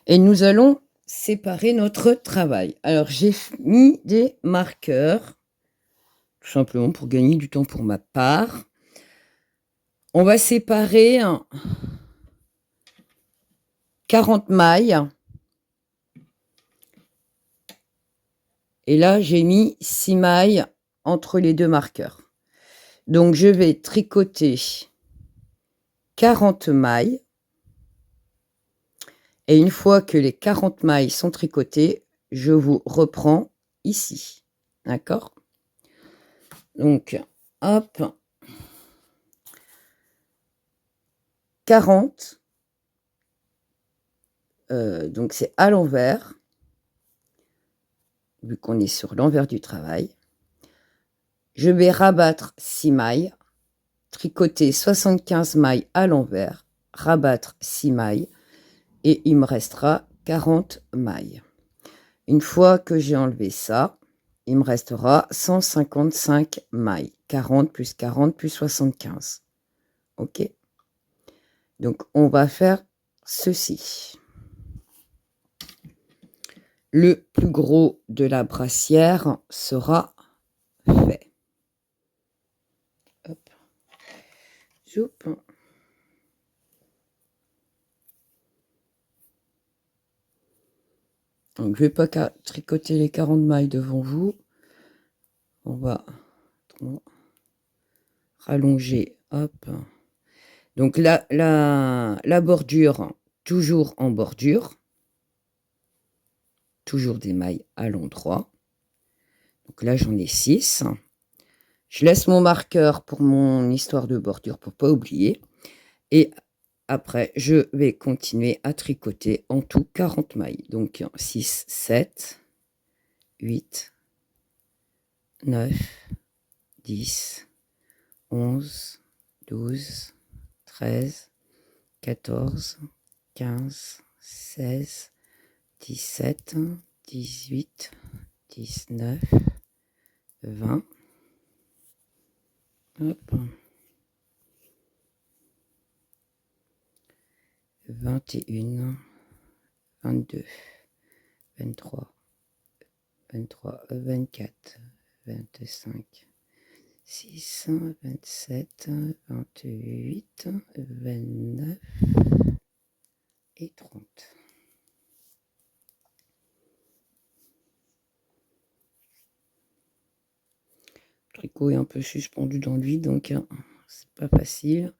et nous allons séparer notre travail. Alors j'ai mis des marqueurs, tout simplement pour gagner du temps pour ma part. On va séparer 40 mailles. Et là, j'ai mis 6 mailles entre les 2 marqueurs. Donc, je vais tricoter 40 mailles. Et une fois que les 40 mailles sont tricotées, je vous reprends ici. D'accord? Donc, hop. 40. Donc, c'est à l'envers. Vu qu'on est sur l'envers du travail. Je vais rabattre 6 mailles. Tricoter 75 mailles à l'envers. Rabattre 6 mailles. Et il me restera 40 mailles. Une fois que j'ai enlevé ça, il me restera 155 mailles. 40 plus 40 plus 75. OK? Donc, on va faire ceci. Le plus gros de la brassière sera fait. Hop. Zoup. Donc, je ne vais pas tricoter les 40 mailles devant vous. On va rallonger. Hop. Donc, la bordure, toujours en bordure. Toujours des mailles à l'endroit. Donc là, j'en ai 6. Je laisse mon marqueur pour mon histoire de bordure pour ne pas oublier. Et après, je vais continuer à tricoter en tout 40 mailles. Donc 6, 7, 8, 9, 10, 11, 12, 13, 14, 15, 16, 17, 18, 19, 20. Hop. 21, 22, 23, 24, 25, 6, 27, 28, 29 et 30. Le tricot est un peu suspendu dans le vide, donc c'est pas facile.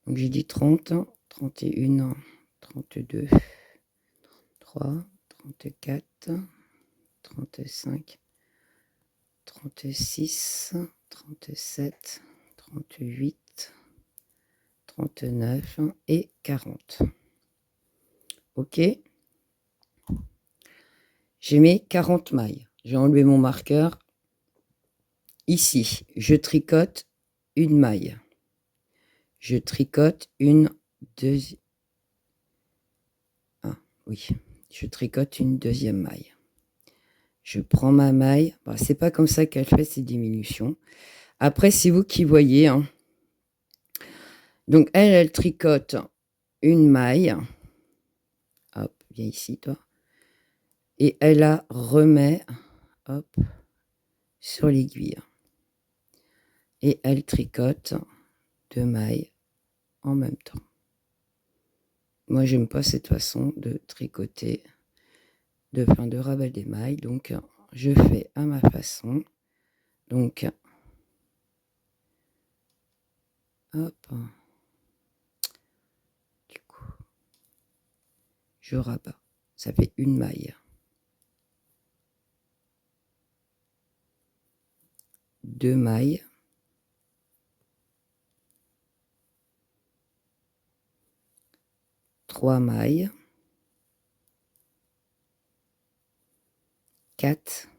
Donc j'ai dit 30, 31, 32, 33, 34, 35, 36, 37, 38, 39 et 40. OK. J'ai mis 40 mailles. J'ai enlevé mon marqueur. Ici, je tricote une maille. Je tricote une deuxième. Ah, oui. Je tricote une deuxième maille. Je prends ma maille. Bon, c'est pas comme ça qu'elle fait ses diminutions. Après, c'est vous qui voyez. Hein. Donc, elle tricote une maille. Hop, viens ici, toi. Et elle la remet, hop, sur l'aiguille. Et elle tricote 2 mailles en même temps. Moi, j'aime pas cette façon de tricoter, de rabattre des mailles. Donc, je fais à ma façon. Donc, hop. Du coup, je rabats. Ça fait une maille. 2 mailles. 3 mailles. 4.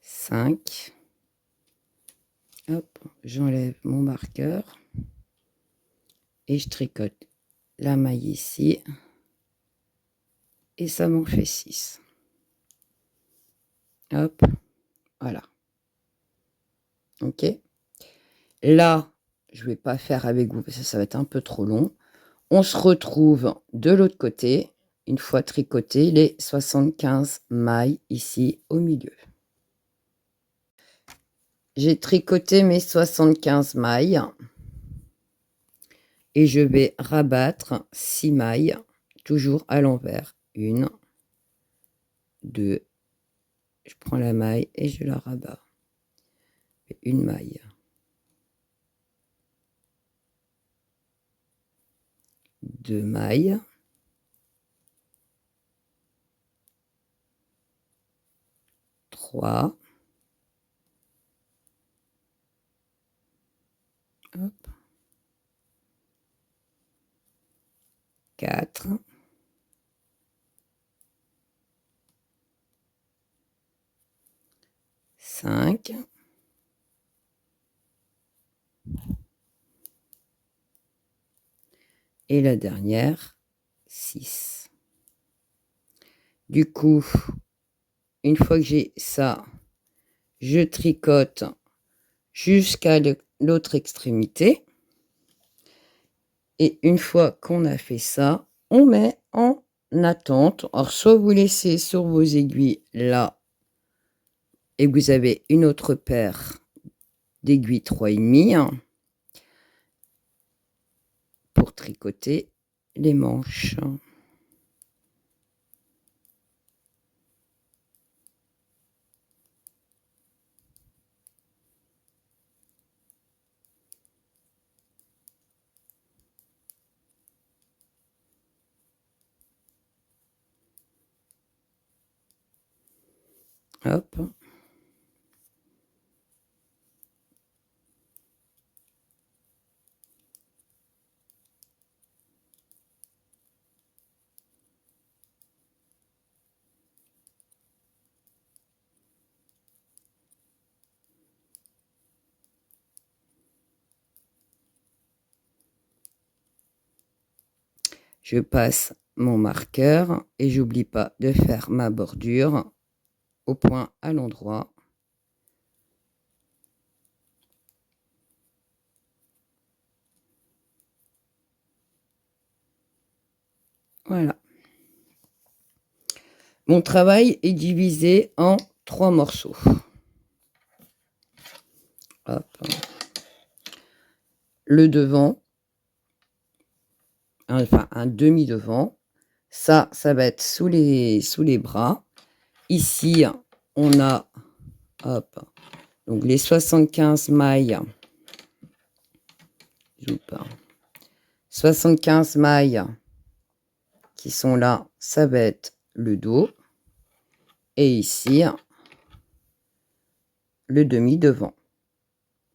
5. Hop, j'enlève mon marqueur. Et je tricote la maille ici. Et ça m'en fait 6. Hop, voilà. OK. Là, je ne vais pas faire avec vous parce que ça va être un peu trop long. On se retrouve de l'autre côté, une fois tricoté les 75 mailles ici au milieu. J'ai tricoté mes 75 mailles et je vais rabattre 6 mailles, toujours à l'envers. 1, 2, je prends la maille et je la rabats. Une maille. 2 mailles. 3. Hop. 4. 5. Et la dernière, 6. Du coup, une fois que j'ai ça, je tricote jusqu'à l'autre extrémité. Et une fois qu'on a fait ça, on met en attente. Alors, soit vous laissez sur vos aiguilles là, et vous avez une autre paire d'aiguilles 3,5 pour tricoter les manches. Hop. Je passe mon marqueur et j'oublie pas de faire ma bordure au point à l'endroit. Voilà. Mon travail est divisé en 3 morceaux. Hop. Le devant, enfin un demi-devant. Ça va être sous les bras. Ici, on a, hop, donc les 75 mailles. 75 mailles qui sont là, ça va être le dos. Et ici, le demi-devant.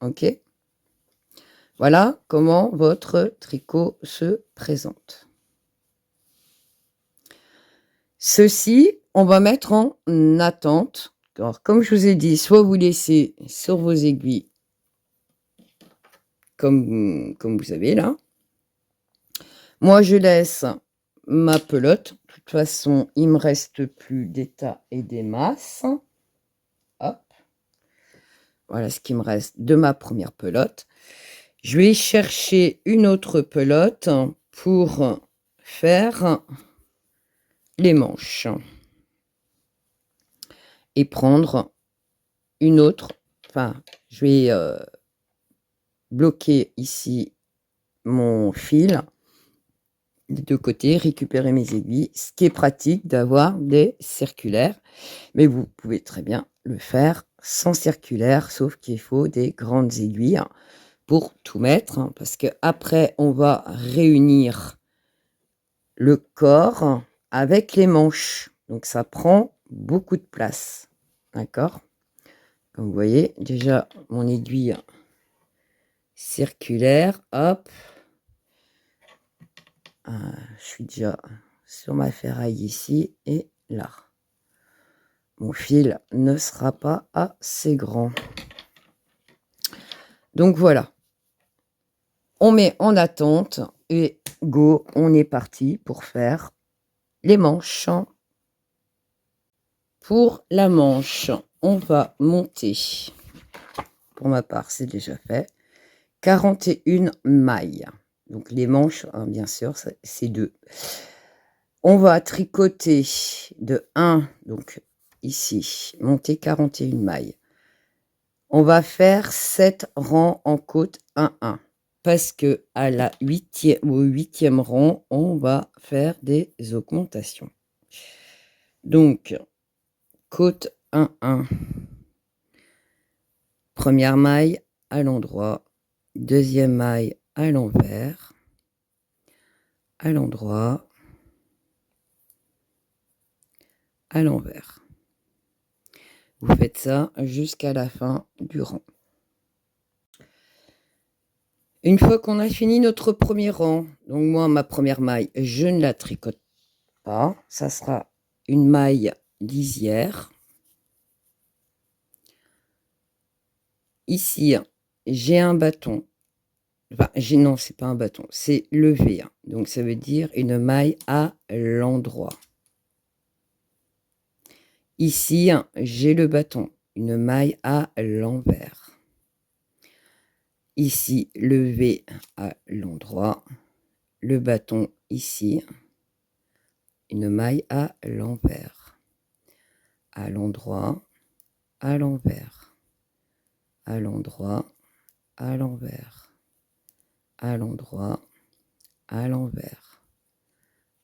OK? Voilà comment votre tricot se présente. Ceci, on va mettre en attente. Alors, comme je vous ai dit, soit vous laissez sur vos aiguilles, comme vous avez là. Moi, je laisse ma pelote. De toute façon, il ne me reste plus des tas et des masses. Hop. Voilà ce qui me reste de ma première pelote. Je vais chercher une autre pelote pour faire les manches. Et prendre une autre. Enfin, je vais bloquer ici mon fil des deux côtés, récupérer mes aiguilles, ce qui est pratique d'avoir des circulaires, mais vous pouvez très bien le faire sans circulaire, sauf qu'il faut des grandes aiguilles pour tout mettre, parce que après on va réunir le corps avec les manches, donc ça prend beaucoup de place, d'accord? Comme vous voyez, déjà mon aiguille circulaire, hop. Je suis déjà sur ma ferraille ici et là. Mon fil ne sera pas assez grand. Donc voilà. On met en attente et go, on est parti pour faire les manches. Pour la manche, on va monter pour ma part, c'est déjà fait. 41 mailles. Donc les manches, hein, bien sûr, c'est 2. On va tricoter de 1, donc ici, monter 41 mailles. On va faire 7 rangs en côte 1-1. Parce que au 8e rang, on va faire des augmentations. Donc, côte 1-1. Première maille à l'endroit. Deuxième maille à l'envers. À l'endroit. À l'envers. Vous faites ça jusqu'à la fin du rang. Une fois qu'on a fini notre premier rang, donc moi, ma première maille, je ne la tricote pas. Ça sera une maille lisière. Ici, j'ai un bâton. Enfin, non, c'est pas un bâton, c'est le V. Donc, ça veut dire une maille à l'endroit. Ici, j'ai le bâton, une maille à l'envers. Ici, le V à l'endroit. Le bâton ici, une maille à l'envers. À l'endroit, à l'envers. À l'endroit, à l'envers. À l'endroit, à l'envers.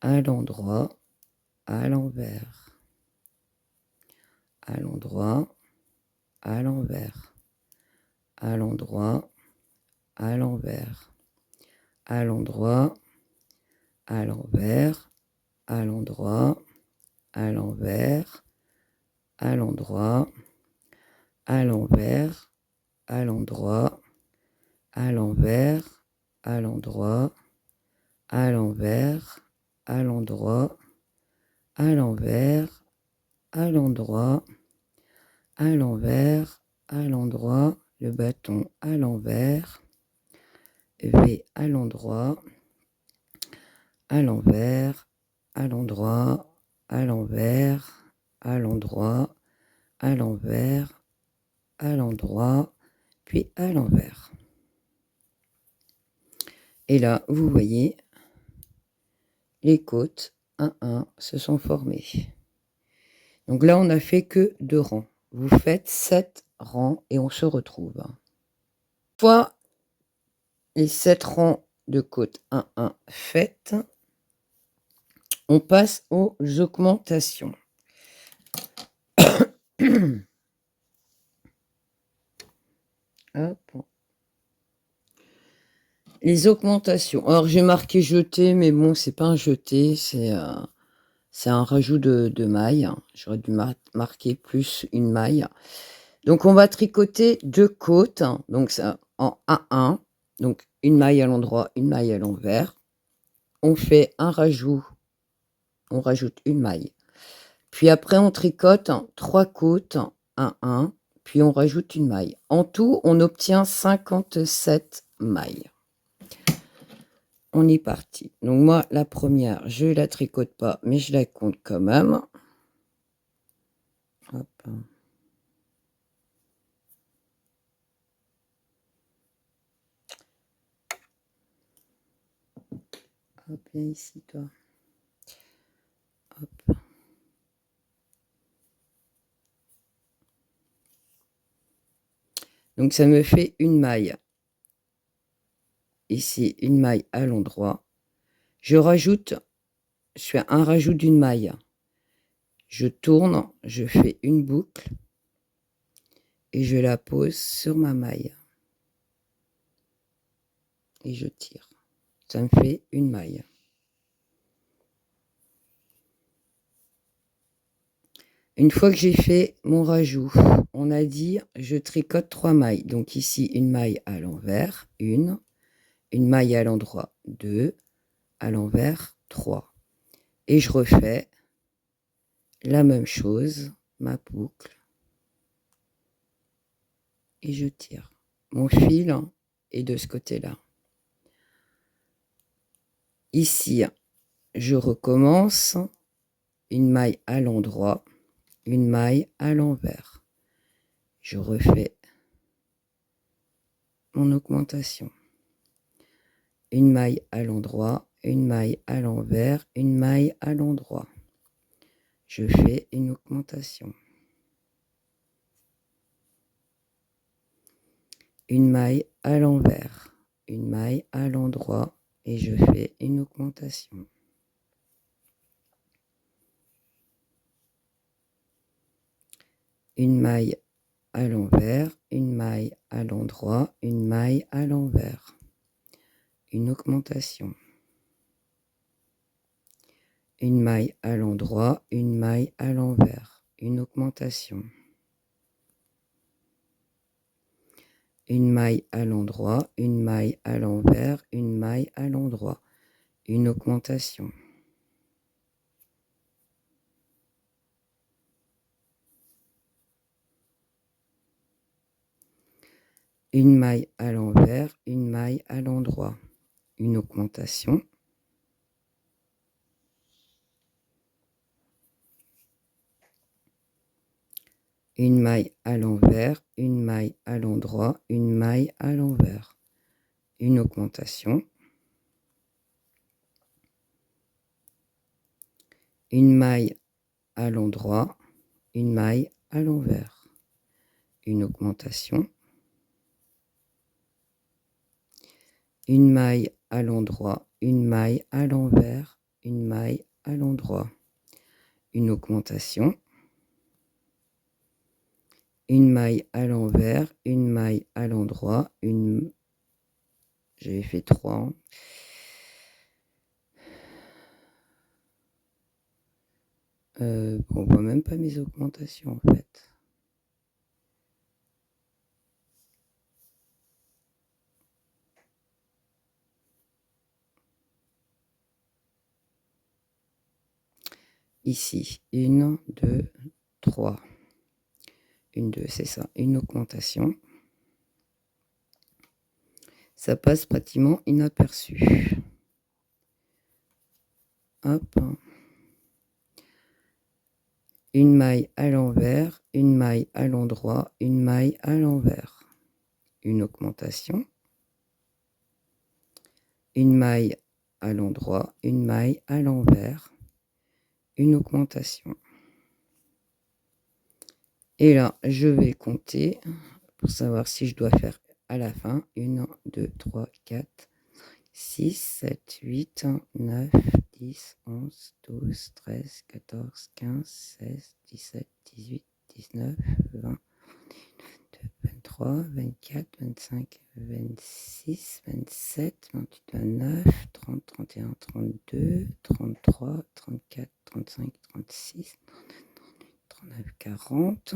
À l'endroit, à l'envers. À l'endroit, à l'envers. À l'endroit, à l'envers. À l'endroit, à l'envers. À l'endroit, à l'envers. À l'endroit, à l'envers. À l'endroit, à l'envers. À l'endroit, à l'envers. À l'endroit, à l'envers. À l'endroit, à l'envers. À l'endroit, le bâton à l'envers. V à l'endroit, à l'envers, à l'endroit, à l'envers, à l'endroit, à l'envers, à l'endroit, puis à l'envers. Et là, vous voyez, les côtes 1-1 se sont formées. Donc là, on n'a fait que 2 rangs. Vous faites 7 rangs et on se retrouve. Une fois les 7 rangs de côte 1-1 faites, on passe aux augmentations. Hop. Les augmentations. Alors, j'ai marqué jeté, mais bon, c'est pas un jeté, c'est un rajout de maille. J'aurais dû marquer plus une maille. Donc, on va tricoter 2 côtes. Donc, ça en 1-1. Donc, une maille à l'endroit, une maille à l'envers. On fait un rajout. On rajoute une maille. Puis après, on tricote 3 côtes 1-1. Puis, on rajoute une maille. En tout, on obtient 57 mailles. On est parti. Donc moi, la première, je la tricote pas, mais je la compte quand même. Hop. Hop, viens ici, toi. Hop. Donc ça me fait une maille. Ici, une maille à l'endroit. Je rajoute, je fais un rajout d'une maille. Je tourne, je fais une boucle et je la pose sur ma maille. Et je tire. Ça me fait une maille. Une fois que j'ai fait mon rajout, on a dit je tricote 3 mailles. Donc ici, une maille à l'envers, une maille à l'endroit, 2, à l'envers, 3. Et je refais la même chose, ma boucle. Et je tire. Mon fil est de ce côté-là. Ici, je recommence une maille à l'endroit, une maille à l'envers. Je refais mon augmentation. Une maille à l'endroit, une maille à l'envers, une maille à l'endroit. Je fais une augmentation. Une maille à l'envers, une maille à l'endroit et je fais une augmentation. Une maille à l'envers, une maille à l'endroit, une maille à l'envers. Une augmentation. Une maille à l'endroit, une maille à l'envers. Une augmentation. Une maille à l'endroit, une maille à l'envers, une maille à l'endroit. Une augmentation. Une maille à l'envers, une maille à l'endroit. Une augmentation. Une maille à l'envers, une maille à l'endroit, une maille à l'envers. Une augmentation. Une maille à l'endroit, une maille à l'envers. Une augmentation. Une maille à l'endroit, une maille à l'envers, une maille à l'endroit. Une augmentation. Une maille à l'envers, une maille à l'endroit, une... J'avais fait 3. On voit même pas mes augmentations en fait. Ici, 1, 2, 3. 1, 2, c'est ça, une augmentation. Ça passe pratiquement inaperçu. Hop. Une maille à l'envers, une maille à l'endroit, une maille à l'envers. Une augmentation. Une maille à l'endroit, une maille à l'envers. Une augmentation. Et là, je vais compter pour savoir si je dois faire à la fin 1, 2, 3, 4, 6, 7, 8, 9, 10, 11, 12, 13, 14, 15, 16, 17, 18, 19, 20, 23, 24, 25, 26, 27, 28, 29, 30, 31, 32, 33, 34, 35, 36, 39, 40,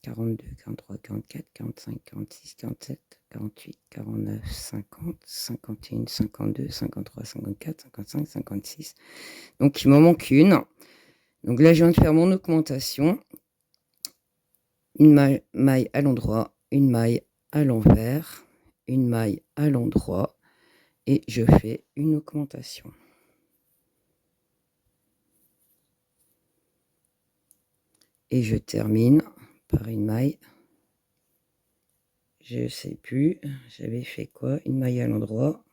42, 43, 44, 45, 46, 47, 48, 49, 50, 51, 52, 53, 54, 55, 56. Donc, il m'en manque une. Donc là, je viens de faire mon augmentation. Une maille à l'endroit, une maille à l'envers, une maille à l'endroit et je fais une augmentation. Et je termine par une maille. Je sais plus, j'avais fait quoi? Une maille à l'endroit.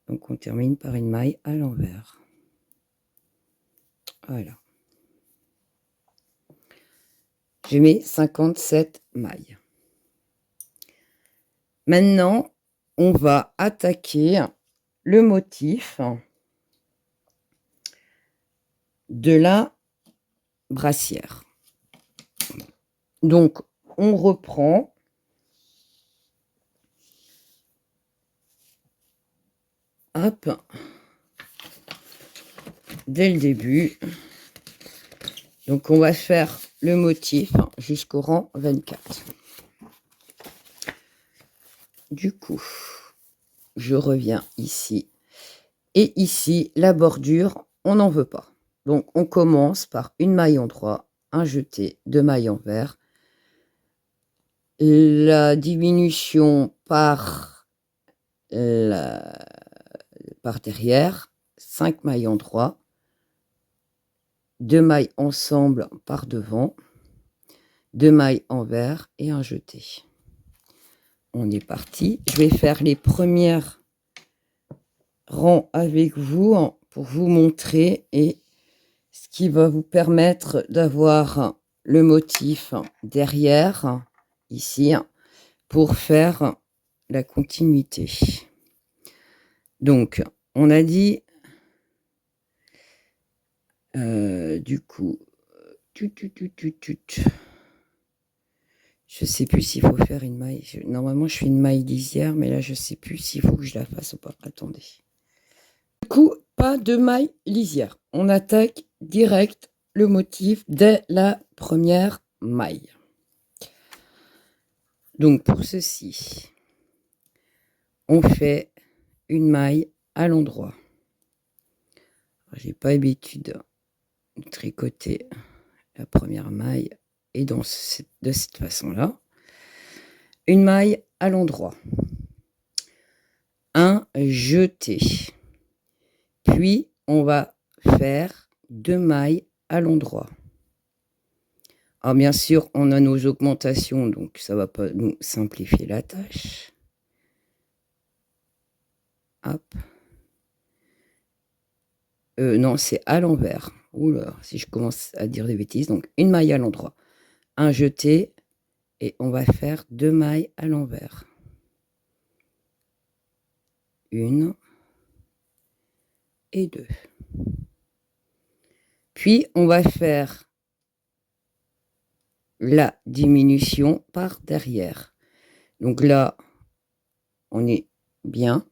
Donc on termine par une maille à l'envers. Voilà. J'ai mis 57 mailles. Maintenant, on va attaquer le motif de la brassière. Donc, on reprend hop, dès le début. Donc, on va faire le motif jusqu'au rang 24. Du coup, je reviens ici. Et ici, la bordure, on n'en veut pas. Donc, on commence par une maille en droit, un jeté, 2 mailles envers. La diminution par derrière, 5 mailles en droit, 2 mailles ensemble par devant, 2 mailles envers et un jeté. on est parti. Je vais faire les premières rangs avec vous pour vous montrer et ce qui va vous permettre d'avoir le motif derrière, ici, pour faire la continuité. Donc, on a dit, du coup, je sais plus s'il faut faire une maille. Normalement, je fais une maille lisière, mais là, je sais plus s'il faut que je la fasse ou pas. Attendez. Du coup, pas de maille lisière. On attaque direct le motif dès la première maille. Donc, pour ceci, on fait une maille à l'endroit. J'ai pas l'habitude de tricoter la première maille et de cette façon-là. Une maille à l'endroit. Un jeté. Puis, on va faire 2 mailles à l'endroit. Alors, bien sûr, on a nos augmentations, donc ça ne va pas nous simplifier la tâche. Hop. Non, c'est à l'envers. Oula, si je commence à dire des bêtises. Donc, une maille à l'endroit. Un jeté. Et on va faire 2 mailles à l'envers. Une et 2. Puis, on va faire la diminution par derrière. Donc là, on est bien.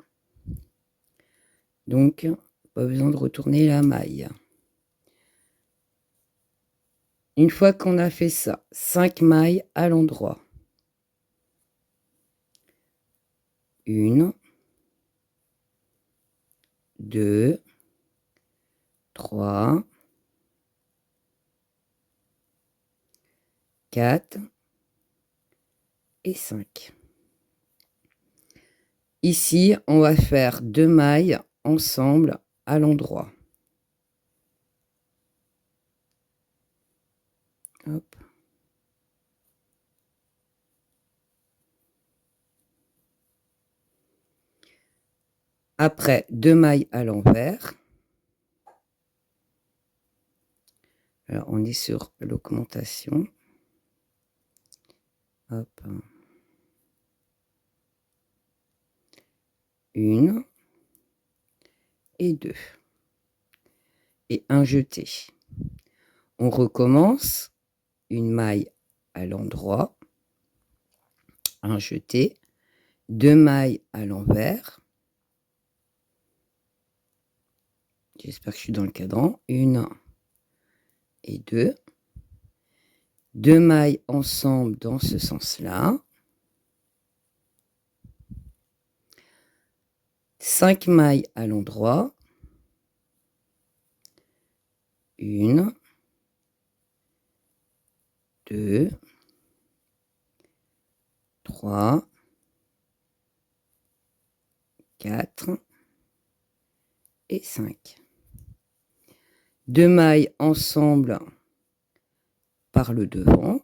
Donc, pas besoin de retourner la maille. Une fois qu'on a fait ça, 5 mailles à l'endroit. Une, 2, 3, 4 et 5. Ici, on va faire 2 mailles ensemble à l'endroit. Hop. Après, 2 mailles à l'envers. Alors, on est sur l'augmentation. Hop. Une et 2. Et un jeté. On recommence. Une maille à l'endroit. Un jeté. 2 mailles à l'envers. J'espère que je suis dans le cadran. Une et 2. 2 mailles ensemble dans ce sens-là. 5 mailles à l'endroit. Une, 2, 3, 4 et 5. 2 mailles ensemble par le devant.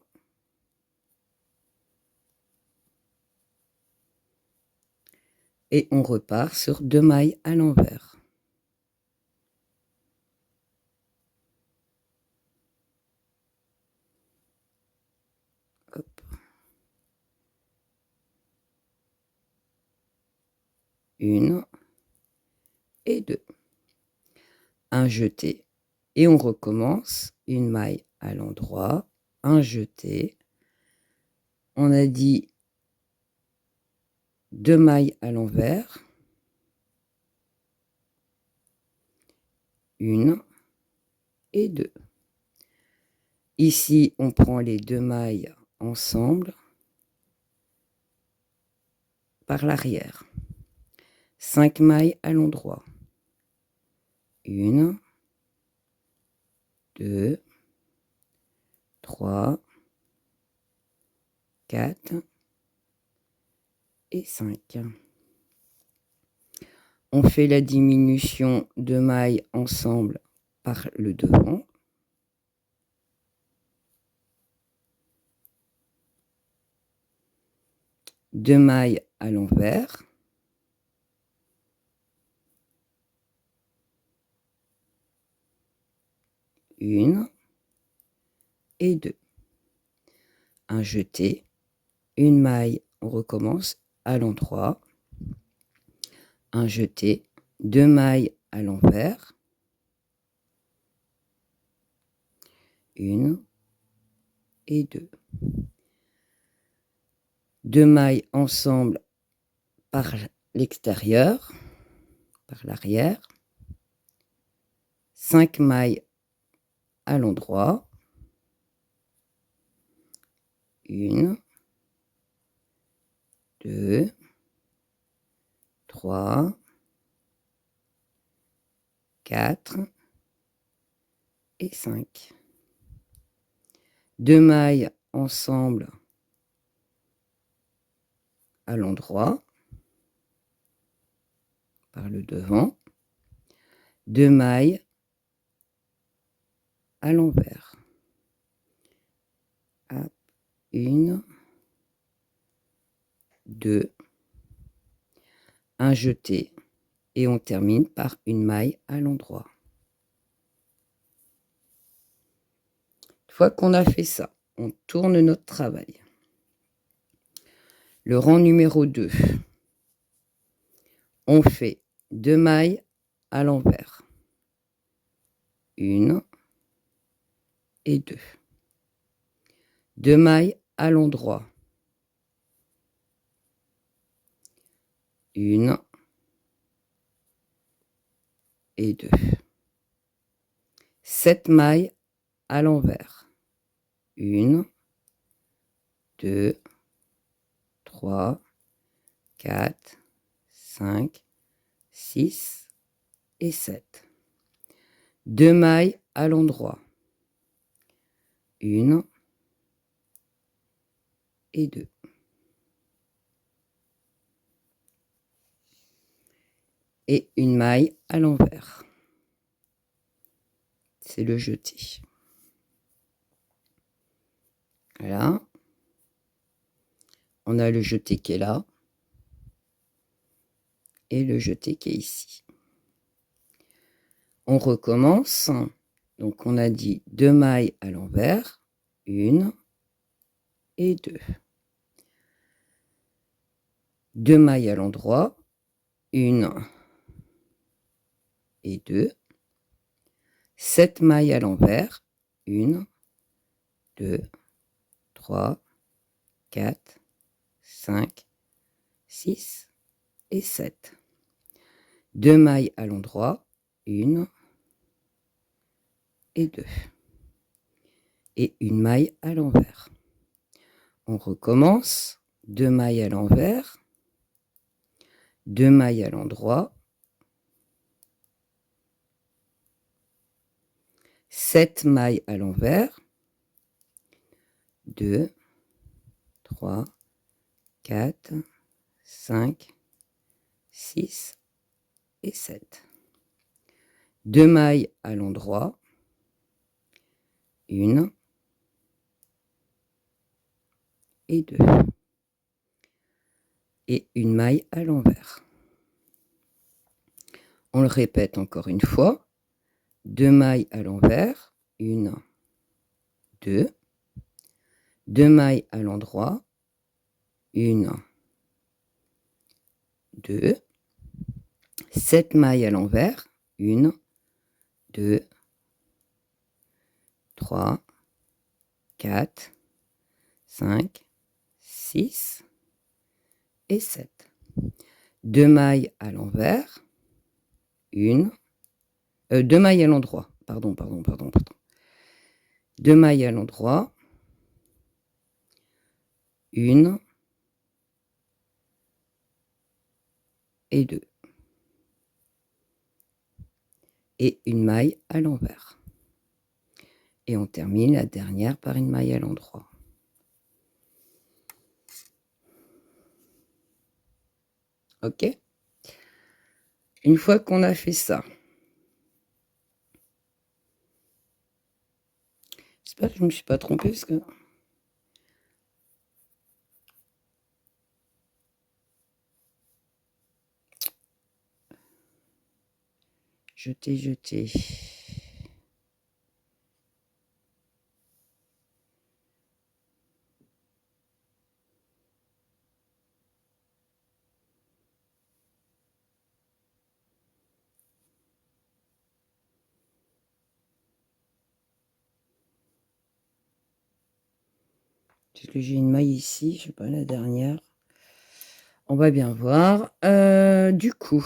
Et on repart sur 2 mailles à l'envers. Hop. Une et 2. Un jeté. Et on recommence. Une maille à l'endroit. Un jeté. On a dit 2 mailles à l'envers. Une et 2. Ici, on prend les 2 mailles ensemble par l'arrière. 5 mailles à l'endroit. Une, 2, 3, 4 et 5. On fait la diminution de mailles ensemble par le devant. 2 mailles à l'envers, une et deux, un jeté, une maille, on recommence à l'endroit, un jeté, 2 mailles à l'envers, une et deux, 2 mailles ensemble par l'extérieur, par l'arrière, 5 mailles à l'endroit, une, deux, trois, quatre et 5. 2 mailles ensemble à l'endroit, par le devant, 2 mailles à l'envers. Une, deux, un jeté et on termine par une maille à l'endroit. Une fois qu'on a fait ça, on tourne notre travail. Le rang numéro 2, on fait 2 mailles à l'envers, une et deux, 2 mailles à l'endroit, une et deux, 7 mailles à l'envers, une, deux, trois, quatre, cinq, six et 7. 2 mailles à l'endroit, une et deux. Et une maille à l'envers. C'est le jeté. Voilà. On a le jeté qui est là et le jeté qui est ici. On recommence. Donc on a dit 2 mailles à l'envers, une et deux. 2 mailles à l'endroit, une et deux. 7 mailles à l'envers, une, deux, trois, quatre, cinq, six et 7. 2 mailles à l'endroit, une et deux. Et une maille à l'envers. On recommence, 2 mailles à l'envers, 2 mailles à l'endroit, 7 mailles à l'envers, 2, 3, 4, 5, 6 et 7. 2 mailles à l'endroit, une et deux. Et une maille à l'envers. On le répète encore une fois. 2 mailles à l'envers, une, deux. 2 mailles à l'endroit, une, deux. 7 mailles à l'envers, une, deux, trois, quatre, cinq, six et 7. 2 mailles à l'envers, une, 2 mailles à l'endroit, pardon. 2 mailles à l'endroit, une et deux. Et une maille à l'envers. Et on termine la dernière par une maille à l'endroit. Ok? Une fois qu'on a fait ça, j'espère que je ne me suis pas trompée parce que jeter, jeter. Est-ce que j'ai une maille ici? Je sais pas, la dernière. On va bien voir. Du coup,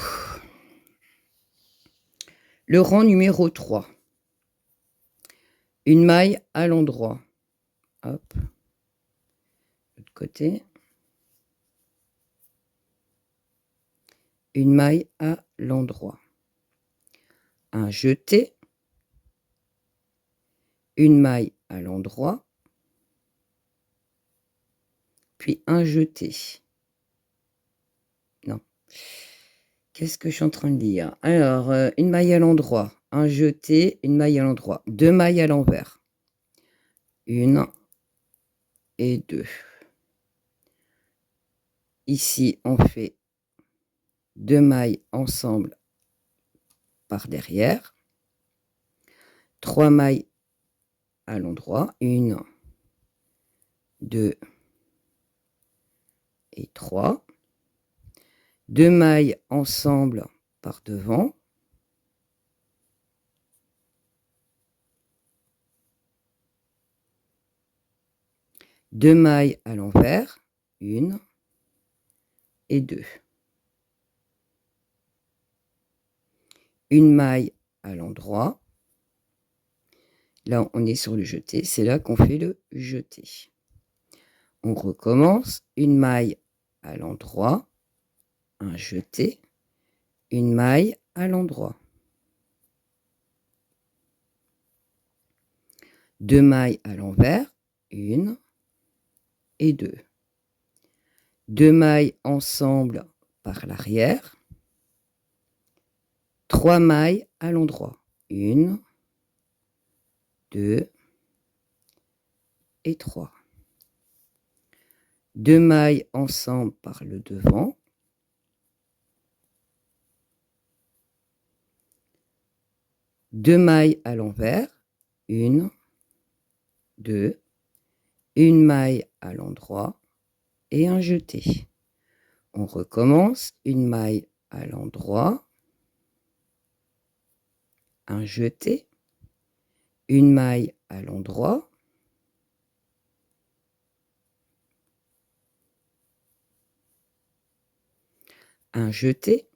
le rang numéro 3. Une maille à l'endroit. Hop. De l'autre côté. Une maille à l'endroit. Un jeté. Une maille à l'endroit. Puis un jeté. Non. Qu'est-ce que je suis en train de dire? Alors, une maille à l'endroit, un jeté, une maille à l'endroit, 2 mailles à l'envers. 1 et 2. Ici, on fait 2 mailles ensemble par derrière. 3 mailles à l'endroit. 1, 2 et 3. 2 mailles ensemble par devant. 2 mailles à l'envers. 1 et 2. Une maille à l'endroit. Là, on est sur le jeté. C'est là qu'on fait le jeté. On recommence. Une maille à l'endroit. Un jeté. Une maille à l'endroit. 2 mailles à l'envers. 1 et 2. 2 mailles ensemble par l'arrière. 3 mailles à l'endroit. 1, 2 et 3. 2 mailles ensemble par le devant. 2 mailles à l'envers. 1, 2. Une maille à l'endroit et un jeté. On recommence. Une maille à l'endroit. Un jeté. Une maille à l'endroit. Un jeté.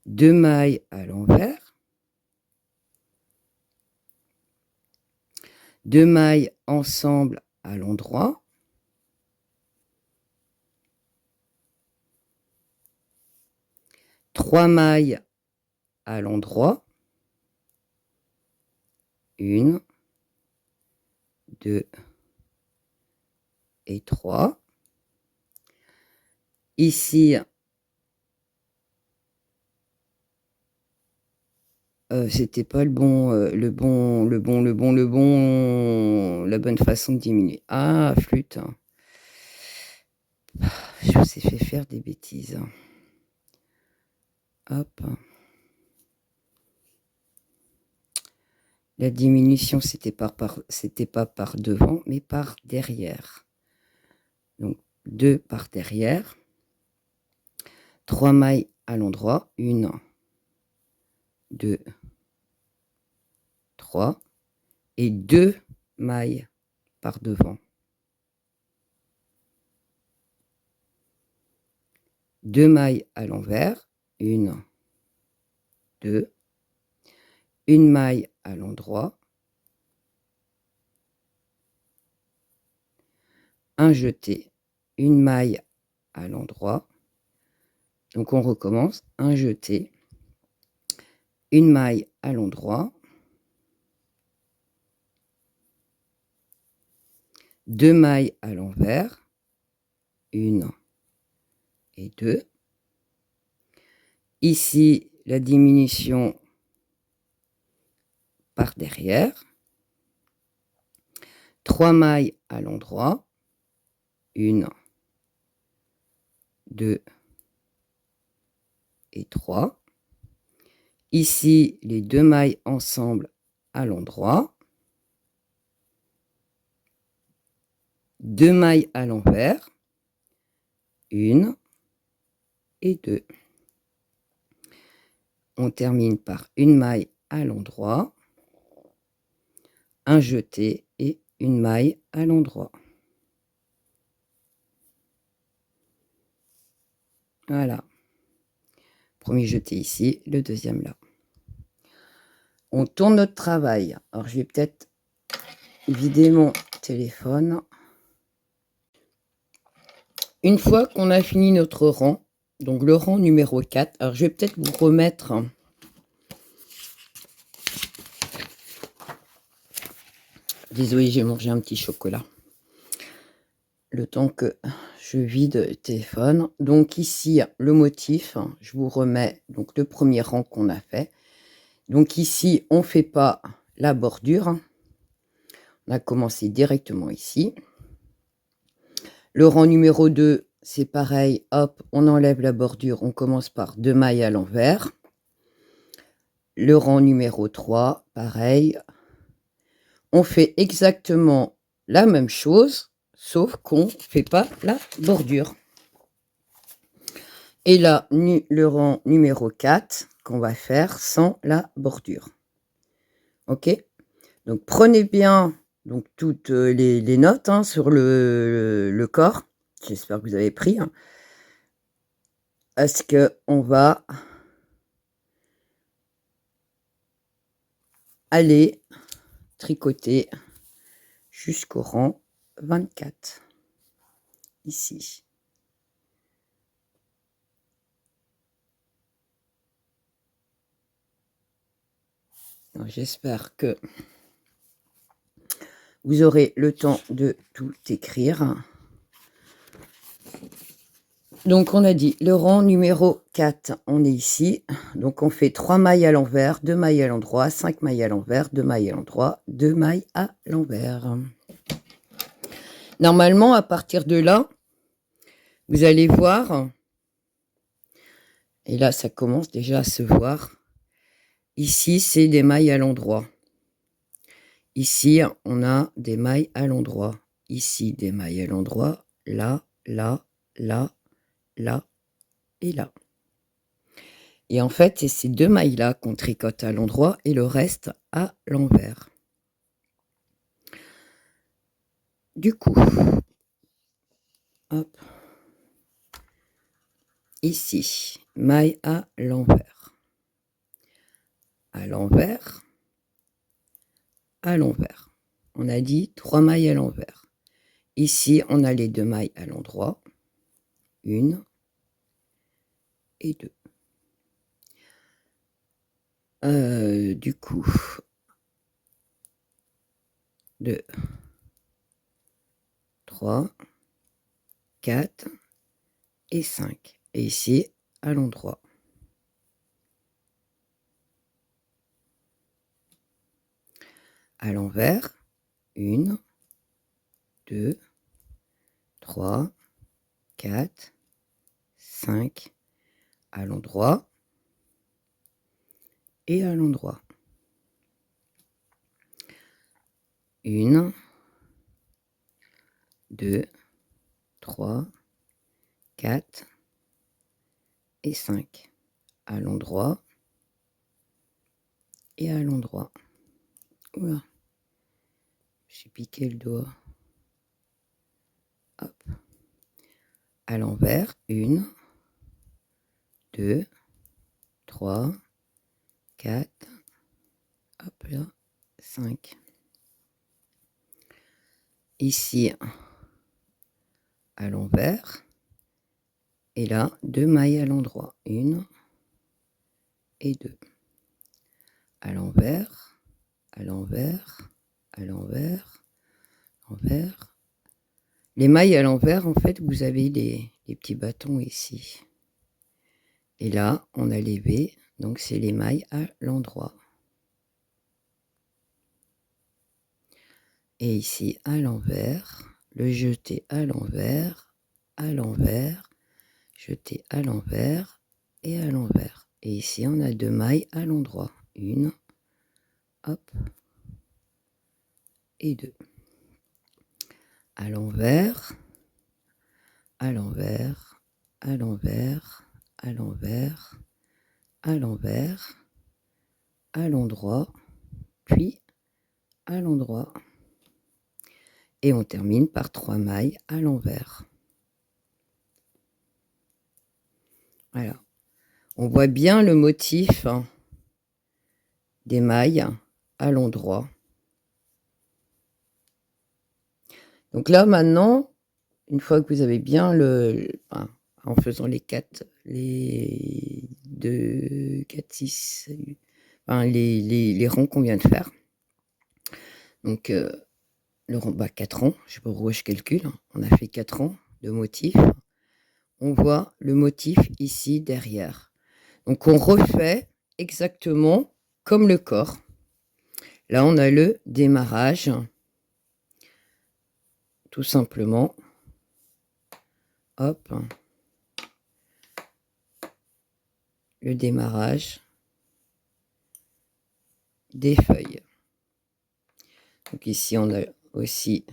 2 mailles à l'envers. 2 mailles ensemble à l'endroit. Trois mailles à l'endroit. 1, 2 et 3. Ici, c'était pas la bonne façon de diminuer. Ah, flûte. Je vous ai fait faire des bêtises. Hop. La diminution, c'était pas par devant, mais par derrière. Donc, 2 par derrière. 3 mailles à l'endroit. 1, 2, 3. Et 2 mailles par devant. 2 mailles à l'envers. 1, 2. Une maille à l'endroit. Un jeté. Une maille à l'endroit. Donc, on recommence. Un jeté. Une maille à l'endroit. 2 mailles à l'envers. 1 et 2. Ici, la diminution par derrière. 3 mailles à l'endroit. 1, 2 et 3. Ici, les 2 mailles ensemble à l'endroit. 2 mailles à l'envers. 1 et 2. On termine par une maille à l'endroit, un jeté et une maille à l'endroit. Voilà. Premier jeté ici, le deuxième là. On tourne notre travail. Alors, je vais peut-être vider mon téléphone. Une fois qu'on a fini notre rang, donc le rang numéro 4, alors je vais peut-être vous remettre... Désolée, j'ai mangé un petit chocolat. Le temps que je vide le téléphone. Donc ici, le motif, je vous remets donc le premier rang qu'on a fait. Donc ici, on ne fait pas la bordure. On a commencé directement ici. Le rang numéro 2, c'est pareil. Hop, on enlève la bordure. On commence par 2 mailles à l'envers. Le rang numéro 3, pareil. On fait exactement la même chose, sauf qu'on ne fait pas la bordure. Et là, le rang numéro 4 qu'on va faire sans la bordure. Ok? Donc, prenez bien donc, toutes les notes sur le corps. J'espère que vous avez pris. Parce qu'on va aller tricoter jusqu'au rang 24. Ici. J'espère que vous aurez le temps de tout écrire. Donc, on a dit le rang numéro 4, on est ici. Donc, on fait 3 mailles à l'envers, 2 mailles à l'endroit, 5 mailles à l'envers, 2 mailles à l'endroit, 2 mailles à l'envers. Normalement, à partir de là, vous allez voir, et là, ça commence déjà à se voir. Ici, c'est des mailles à l'endroit. Ici, on a des mailles à l'endroit. Ici, des mailles à l'endroit. Là, là, là, là et là. Et en fait, c'est ces 2 mailles-là qu'on tricote à l'endroit et le reste à l'envers. Du coup, hop, ici, maille à l'envers. À l'envers. À l'envers. On a dit 3 mailles à l'envers. Ici, on a les 2 mailles à l'endroit. 1 et 2. Du coup, 2, 3, 4 et 5. Et ici, à l'endroit. À l'envers, 1, 2, 3, 4, 5, à l'endroit et à l'endroit. 1, 2, 3, 4 et 5. À l'endroit et à l'endroit. Oula, j'ai piqué le doigt. Hop. À l'envers, 1, 2, 3, 4, hop là, 5. Ici, à l'envers. Et là, 2 mailles à l'endroit. 1 et 2. À l'envers, à l'envers, à l'envers, envers. Les mailles à l'envers, en fait, vous avez les petits bâtons ici. Et là, on a levé, donc c'est les mailles à l'endroit. Et ici, à l'envers, le jeté à l'envers, jeté à l'envers et à l'envers. Et ici, on a 2 mailles à l'endroit. 1, hop, et 2. À l'envers, à l'envers, à l'envers, à l'envers, à l'envers, à l'endroit, puis à l'endroit. Et on termine par 3 mailles à l'envers. Voilà. On voit bien le motif des mailles à l'endroit. Donc là, maintenant, une fois que vous avez bien en faisant les 2, 4, 6, les rangs qu'on vient de faire. Donc, le rang, 4 rangs, je ne sais pas pourquoi je calcule, on a fait 4 rangs de motifs. On voit le motif ici derrière. Donc, on refait exactement comme le corps. Là, on a le démarrage, tout simplement. Hop. Le démarrage des feuilles. Donc ici, on a aussi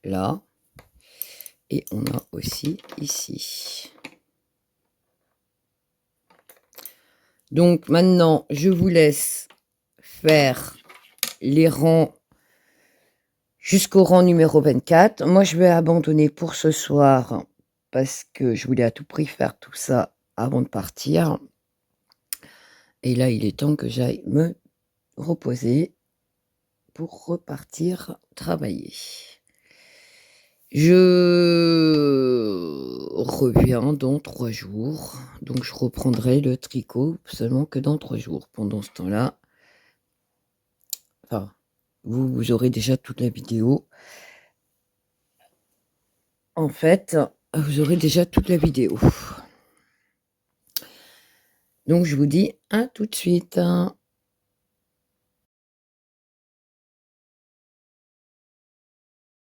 là. Et on a aussi ici. Donc maintenant, je vous laisse faire les rangs jusqu'au rang numéro 24. Moi, je vais abandonner pour ce soir parce que je voulais à tout prix faire tout ça avant de partir. Et là, il est temps que j'aille me reposer pour repartir travailler. Je reviens dans 3 jours. Donc, je reprendrai le tricot seulement que dans 3 jours. Pendant ce temps-là, enfin, vous aurez déjà toute la vidéo. En fait, vous aurez déjà toute la vidéo. Donc, je vous dis à tout de suite.